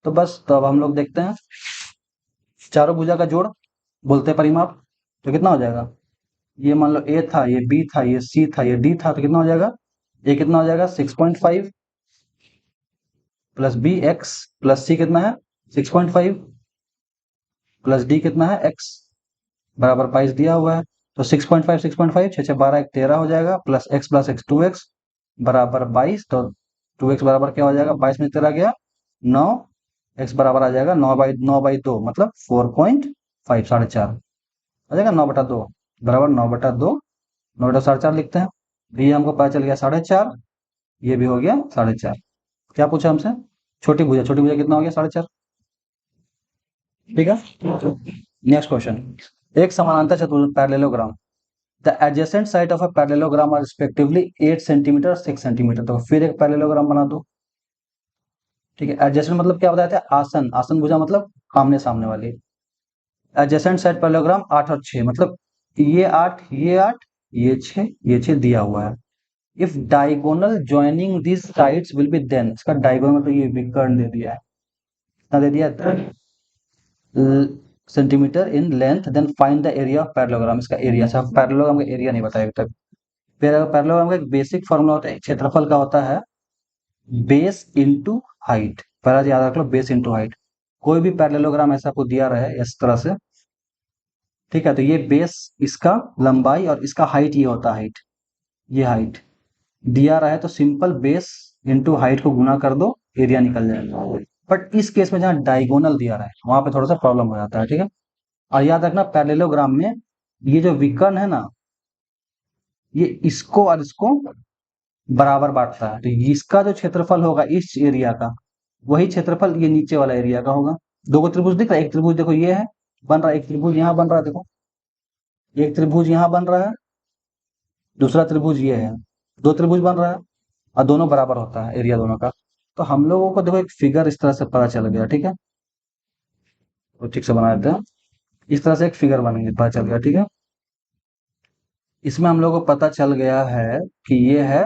तो बस, तो अब हम लोग देखते हैं चारों भुजा का जोड़ बोलते हैं परिमाप, तो कितना हो जाएगा। ये मान लो ए था, ये बी था, ये सी था, ये डी था, तो कितना हो जाएगा, ये कितना हो जाएगा 6.5 प्लस बी एक्स प्लस सी कितना है 6.5 प्लस डी कितना है एक्स बराबर 22 दिया हुआ है। तो 6.5 6.5 छः छः 12 एक 13 हो जाएगा, प्लस एक्स 2x बराबर 22। तो 2x बराबर क्या हो जाएगा, 22 में 13 गया 9, एक्स बराबर आ जाएगा 9/2 मतलब 4.5, 4.5 आ जाएगा। 9/2 बराबर 9/2, 9/4 लिखते हैं। ये हमको पता चल गया 4.5, ये भी हो गया 4.5। क्या पूछा हमसे, छोटी भुजा, छोटी भुजा कितना हो गया 4.5। ठीक है, नेक्स्ट क्वेश्चन। एक समानांतर चतुर्भुज parallelogram, the adjacent side of a parallelogram are respectively 8 centimetre और 6 सेंटीमीटर। तो फिर एक पैरेललोग्राम बना दो। ठीक है, एडजेसेंट मतलब क्या बताया था, आसन, आसन भुजा मतलब आमने सामने वाली। एडजेसेंट साइड पैरेललोग्राम 8 और 6 मतलब ये 8 ये 8 ये 6 ये 6 दिया हुआ है। If diagonal joining this sides will be, then इसका डायगोनल तो ये विकर्ण दे दिया है, कितना दे दिया centimetre in length, then find the area of parallelogram. इसका एरिया, अच्छा पैरेललोग्राम का एरिया नहीं बताया अभी तक। पैरेललोग्राम का एक बेसिक फॉर्मूला होता है, क्षेत्रफल का होता है बेस इंटू हाइट। पहला याद रख लो, बेस इंटू हाइट। कोई भी पैरेललोग्राम ऐसा आपको दिया रहे इस तरह से, ठीक है, तो ये बेस इसका लंबाई और इसका हाइट, ये होता है हाइट, ये हाइट दिया रहा है तो सिंपल बेस इंटू हाइट को गुना कर दो, एरिया निकल जाएगा। बट इस केस में जहाँ डायगोनल दिया रहा है वहां पे थोड़ा सा प्रॉब्लम हो जाता है। ठीक है, और याद रखना पैरेललोग्राम में ये जो विकर्ण है ना, ये इसको और इसको बराबर बांटता है। तो इसका जो क्षेत्रफल होगा इस एरिया का, वही क्षेत्रफल ये नीचे वाला एरिया का होगा। दो को त्रिभुज दिख रहा है, एक त्रिभुज देखो ये है बन रहा है, एक त्रिभुज यहाँ बन रहा है, देखो एक त्रिभुज यहाँ बन रहा है, दूसरा त्रिभुज ये है, दो त्रिभुज बन रहा है और दोनों बराबर होता है एरिया दोनों का। तो हम लोगों को देखो एक फिगर इस तरह से पता चल गया। ठीक है, तो ठीक से बना देते हैं, इस तरह से एक फिगर बन गई, पता चल गया। ठीक है, इसमें हम लोगों को पता चल गया है कि ये है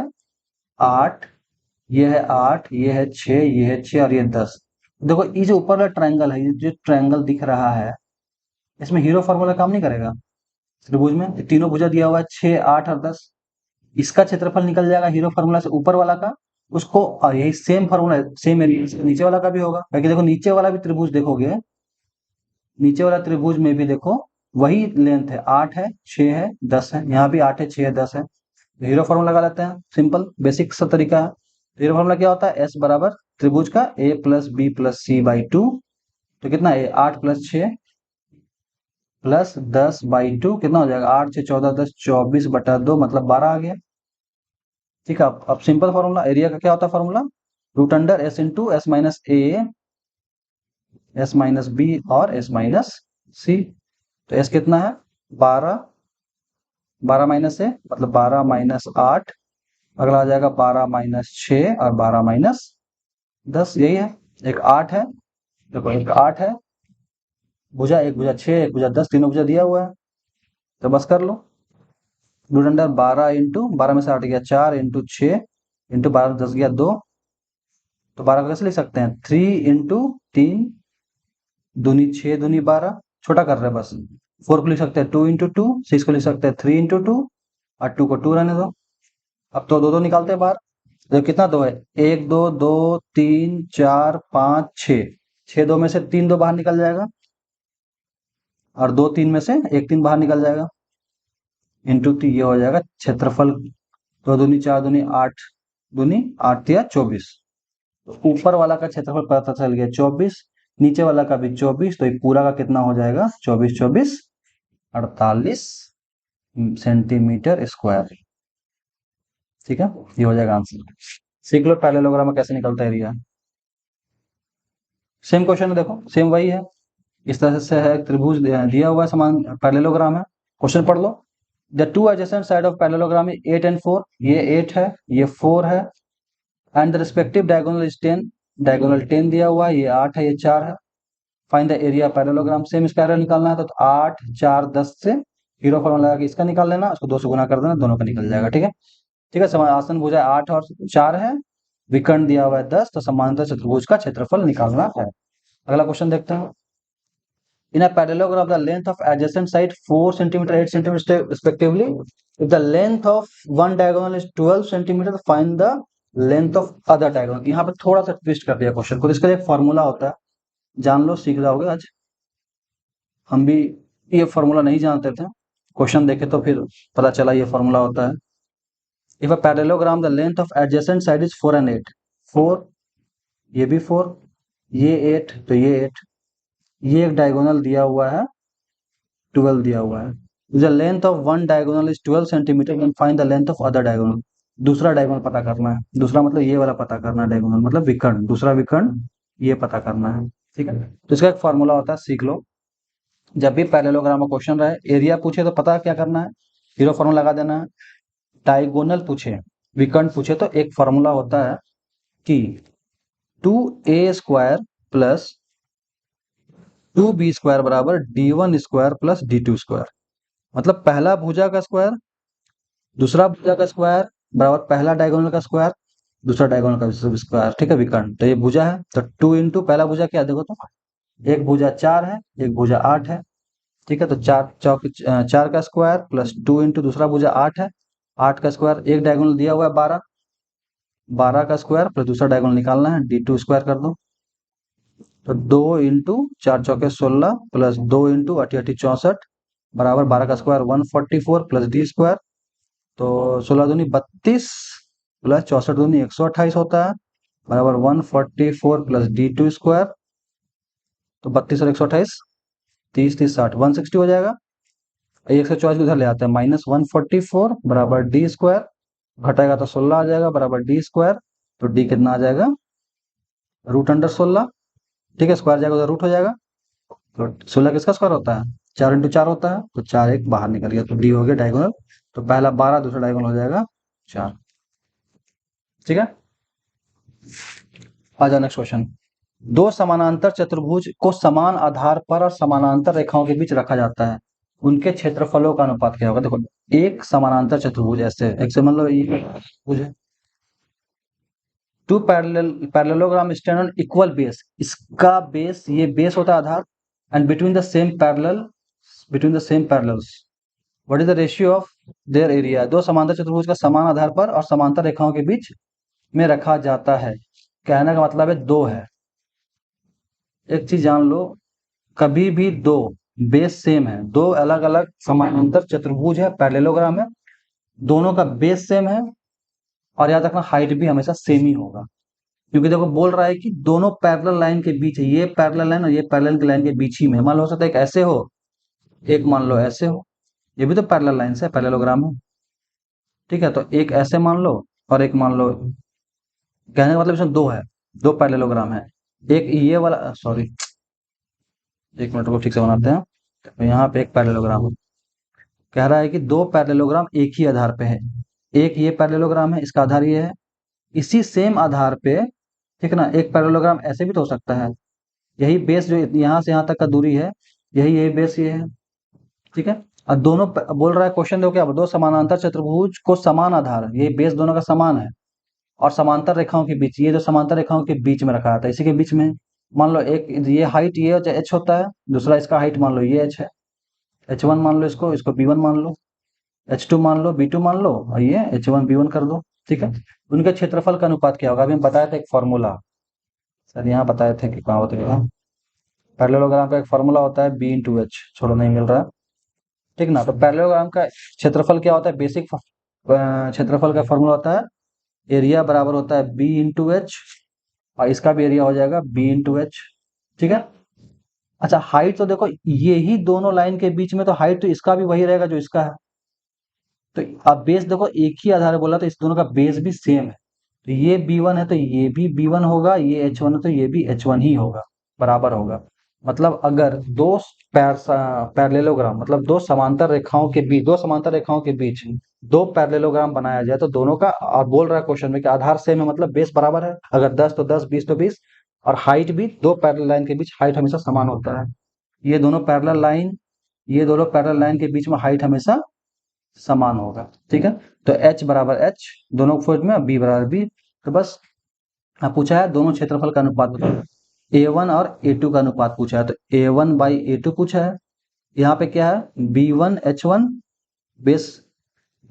8, ये है 8, ये है 6, ये है 6 और ये 10। देखो ये जो ऊपर वाला ट्रायंगल है, ये जो ट्रायंगल दिख रहा है, इसमें हीरो फार्मूला काम नहीं करेगा। त्रिभुज में ये तीनों भुजा दिया हुआ है, 6, 8 और 10। इसका क्षेत्रफल निकल जाएगा हीरो फार्मूला से ऊपर वाला का। उसको यही सेम फार्मूला, सेम एरिया नीचे वाला का भी होगा, क्योंकि देखो नीचे वाला भी त्रिभुज देखोगे, नीचे वाला त्रिभुज में भी देखो वही लेंथ है, 8 है, 6 है, 10 है, यहाँ भी 8 है, 6 है, 10 है। हीरो फार्मूला लगा लेते हैं, सिंपल बेसिक सा तरीका है। हीरो फार्मूला क्या होता है, एस बराबर त्रिभुज का a plus b plus c by two. तो कितना है, 8 प्लस 6 प्लस 10 बाई टू, कितना हो जाएगा, 8 6 14 10 24 बटा 2, मतलब 12 आ गया। ठीक है, अब सिंपल फार्मूला एरिया का क्या होता है, formula root under S into S minus a, s minus b और एस माइनस सी। तो एस कितना है, 12, 12 माइनस ए मतलब 12 माइनस 8, अगला आ जाएगा 12 माइनस 6 और 12 माइनस 10, यही है। एक 8 है, देखो एक 8 है, भुजा एक भुजा 6 एक भुजा 10, तीनों भुजा दिया हुआ है, तो बस कर लो। रूट अंडर 12 इंटू 12 में से 8 गया 4 इंटू 6 इंटू 12 में 10 गया 2, तो 12 को कैसे लिख सकते हैं, 3 इंटू 3 दूनी 6 दूनी 12, छोटा कर रहे हैं बस। 4 को लिख सकते हैं 2 इंटू 2, 6 को लिख सकते हैं 3 इंटू 2 और 2 को 2 रहने दो। अब तो दो दो निकालते हैं बाहर, तो कितना दो है, 1 2 2 3 4 5 6, 6 2 में से 3 2 बाहर निकल जाएगा, और 2 3 में से 1 3 बाहर निकल जाएगा, इंटू 3, ये हो जाएगा क्षेत्रफल। 2 दूनी 4 दूनी 8 दूनी 8 या 24। तो ऊपर वाला का क्षेत्रफल पता चल गया 24, नीचे वाला का भी 24, तो ये पूरा का कितना हो जाएगा, 24 24 48 सेंटीमीटर स्क्वायर। ठीक है, ये हो जाएगा आंसर। सीख लो पैरेललोग्राम में कैसे निकलता है एरिया। सेम क्वेश्चन है, देखो सेम वही है, इस तरह से है, त्रिभुज दिया हुआ है, समान पैरेललोग्राम है। क्वेश्चन पढ़ लो। The two adjacent side of parallelogram 8 and 4, ये 8 है, ये 4 है, and the respective diagonal is 10, diagonal 10 दिया हुआ है, ये 8 है, ये 4 है। Find the area parallelogram, same square निकालना है, तो 8 4 10 से हीरो फॉर्मूला लगा के इसका निकाल लेना, उसको 2 से गुना कर देना, दोनों का निकल जाएगा। ठीक है, ठीक है, समान आसन भुजा 8 और 4 है, विकर्ण दिया हुआ है 10, तो समांतर चतुर्भुज का क्षेत्रफल निकालना है। अगला क्वेश्चन देखते हैं। In a parallelogram, the length of adjacent side 4 centimeter, 8 centimeter respectively. If the length of one diagonal is 12 centimeter, find the length of other diagonal. यहाँ पे थोड़ा सा ट्विस्ट कर दिया क्वेश्चन को, इसका एक फॉर्मूला होता है, जान लो, सीख जाओगे आज। हम भी ये फॉर्मूला नहीं जानते थे, क्वेश्चन देखे तो फिर पता चला ये फॉर्मूला होता है। If a parallelogram, the length of adjacent side is 4 and 8, 4, ये भी 4, ये 8, तो ये 8, ये एक डायगोनल दिया हुआ है, 12 दिया हुआ है। The length of one diagonal is 12 centimetre, then find the length of other diagonal. दूसरा डायगोनल पता करना है, दूसरा मतलब ये वाला पता करना है, डायगोनल मतलब विकर्ण, दूसरा विकर्ण ये पता करना है। ठीक है, तो इसका एक फॉर्मूला होता है, सीख लो। जब भी पैरेललोग्राम में क्वेश्चन रहे, एरिया पूछे तो पता क्या करना है, हीरो फॉर्मूला लगा देना है। डायगोनल पूछे, विकर्ण पूछे, तो एक फॉर्मूला होता है कि 2a square plus 2b square बराबर d1 square plus d2 square. मतलब पहला भुजा का स्क्वायर, दूसरा भुजा का स्क्वायर बराबर पहला डायगोनल का स्क्वायर, दूसरा डायगोनल का स्क्वायर। ठीक है, विकर्ण, तो ये भुजा है, तो 2 इंटू पहला भुजा क्या, देखो तो एक भुजा 4 है, एक भुजा 8 है। ठीक है, तो 4 चौक 4 का स्क्वायर प्लस 2 इंटू दूसरा भुजा 8 है, 8 का स्क्वायर, एक डायगोनल दिया हुआ है 12, 12 का स्क्वायर प्लस दूसरा डायगोनल निकालना है, d2 स्क्वायर कर दो, तो 2 इंटू 4 चौके 16 प्लस 2 इंटू 8 8 64 बराबर 12 का स्क्वायर 144 प्लस डी स्क्वायर, तो 16 दूनी 32 प्लस 64 दूनी 128 होता है, बराबर 144 प्लस d2 स्क्वायर, तो 32 और 128 30 30 60 160 हो जाएगा। 124 को उधर ले आते हैं, माइनस 144 बराबर डी स्क्वायर, घटाएगा तो 16 आ जाएगा बराबर डी स्क्वायर, तो डी कितना आ जाएगा, रूट अंडर 16। ठीक है, स्क्वायर जाएगा उधर रूट हो जाएगा, तो 16 किसका स्क्वायर होता है, 4 इंटू 4 होता है, तो 4 एक बाहर निकल गया, तो डी हो गया डायगोनल। तो पहला 12, दूसरा डायगोनल हो जाएगा 4। ठीक है, आ जाओ नेक्स्ट क्वेश्चन। दो समानांतर चतुर्भुज को समान आधार पर और समानांतर रेखाओं के बीच रखा जाता है, उनके क्षेत्रफलों का अनुपात क्या होगा। देखो, एक समानांतर चतुर्भुज ऐसे एक से मान लो ये चतुर्भुज है, two parallelogram stand on equal base, इसका बेस, ये बेस होता है आधार, and between the same parallels what is the ratio of their area, दो समांतर चतुर्भुज का समान आधार पर और समांतर रेखाओं के बीच में रखा जाता है। कहने का मतलब है दो है। एक चीज जान लो, कभी भी दो बेस सेम है, दो अलग अलग समानांतर चतुर्भुज है, पैरेललोग्राम है, दोनों का बेस सेम है, और याद रखना हाइट भी हमेशा सेम ही होगा, क्योंकि देखो बोल रहा है कि दोनों पैरेलल लाइन के बीच है, ये पैरेलल लाइन और ये पैरेलल लाइन के बीच ही में, मान लो हो सकता है एक ऐसे हो, एक मान लो ऐसे हो, ये भी तो पैरेलल लाइन से पैरेललोग्राम है। ठीक है, तो एक ऐसे मान लो और एक मान लो, कहने का मतलब इसमें दो है, दो पैरेललोग्राम है। एक ये वाला, सॉरी, एक मिनट को ठीक से बनाते हैं। तो यहाँ पे एक पैरेललोग्राम है, कह रहा है कि दो पैरेललोग्राम एक ही आधार पे है, एक ये पैरेललोग्राम है, इसका आधार ये है, इसी सेम आधार पे, ठीक है ना, एक पैरेललोग्राम ऐसे भी तो हो सकता है, यही बेस जो यहाँ से यहाँ तक का दूरी है, यही बेस ये है, ठीक है। और दोनों बोल रहा है क्वेश्चन देखो क्या, दो समानांतर चतुर्भुज को समान आधार है, ये बेस दोनों का समान है, और समांतर रेखाओं के बीच, ये जो समांतर रेखाओं के बीच में रखा था, इसी के बीच में मान लो एक ये हाइट ये एच होता है, दूसरा इसका हाइट मान लो ये एच है, H1 मान लो, इसको B1 मान लो, H2 मान लो, B2 मान लो, और ये H1 B1 कर दो, ठीक है। उनके क्षेत्रफल का अनुपात क्या होगा, अभी हम बताया था एक फॉर्मूला, सर यहाँ बताए थे कि कहाँ होता है, पैरेललोग्राम का एक फॉर्मूला होता है B इंटू एच, छोड़ो नहीं मिल रहा है, ठीक ना। तो पैरेललोग्राम का क्षेत्रफल क्या होता है, बेसिक क्षेत्रफल का फॉर्मूला होता है, एरिया बराबर होता है B इंटू एच, और इसका भी एरिया हो जाएगा B इंटू एच, ठीक है। अच्छा, हाइट तो देखो ये ही दोनों लाइन के बीच में, तो हाइट तो इसका भी वही रहेगा जो इसका है, तो अब बेस देखो एक ही आधार बोला, तो इस दोनों का बेस भी सेम है, तो ये B1 है तो ये भी B1 होगा, ये H1 है तो ये भी H1 ही होगा, बराबर होगा। मतलब अगर दो पैरेललोग्राम, मतलब दो समांतर रेखाओं के बीच दो पैरेललोग्राम बनाया जाए, तो दोनों का, और बोल रहा है क्वेश्चन में कि आधार सेम है, मतलब बेस बराबर है, अगर 10 तो 10, 20 तो 20, और हाइट भी दो पैरेलल लाइन के बीच हाइट हमेशा समान होता है, ये दोनों पैरेलल लाइन, ये दोनों पैरेलल लाइन के बीच में हाइट हमेशा समान होगा, ठीक है। तो H बराबर H दोनों फॉर्म में, B बराबर B, तो बस पूछा है दोनों क्षेत्रफल का अनुपात बताओ, A1 और A2 का अनुपात पूछा है, तो A1 बाई A2 पूछा है, यहाँ पे क्या है B1 H1 बेस,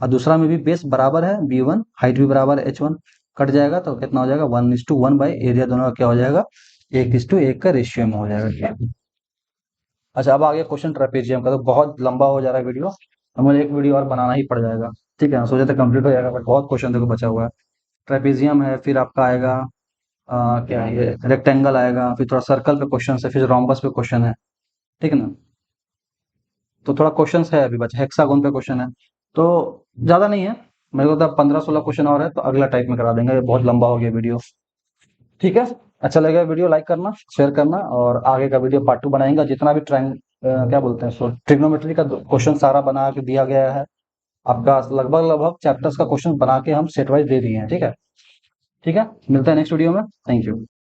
और दूसरा में भी बेस बराबर है B1, हाइट भी बराबर है H1, कट जाएगा तो कितना हो जाएगा 1:1 बाई एरिया, दोनों का क्या हो जाएगा 1:1 का रेशियो में हो जाएगा। अच्छा, अब आ गया क्वेश्चन ट्रेपेजियम का, तो बहुत लंबा हो जा रहा है वीडियो, तो मुझे एक वीडियो और बनाना ही पड़ जाएगा, ठीक है। सोचा था कंप्लीट हो जाएगा, बट बहुत क्वेश्चन देखो बचा हुआ है। ट्रेपेजियम है, फिर आपका आएगा क्या है ये, रेक्टेंगल आएगा, फिर थोड़ा सर्कल पे क्वेश्चन है, फिर रोम्बस पे क्वेश्चन है, ठीक है ना। तो थोड़ा क्वेश्चन है अभी बचा, हेक्सागोन पे क्वेश्चन है, तो ज्यादा नहीं है, मेरे को तो 15-16 क्वेश्चन और है, तो अगला टाइप में करा देंगे, ये बहुत लंबा हो गया वीडियो, ठीक है। अच्छा लगेगा वीडियो लाइक करना, शेयर करना, और आगे का वीडियो पार्ट 2 बनाएंगे, जितना भी क्या बोलते हैं, सो ट्रिग्नोमेट्री का क्वेश्चन सारा बना के दिया गया है, आपका लगभग लगभग चैप्टर्स का क्वेश्चन बना के हम सेट वाइज दे दिए हैं, ठीक है। ठीक है, मिलते हैं नेक्स्ट वीडियो में, थैंक यू।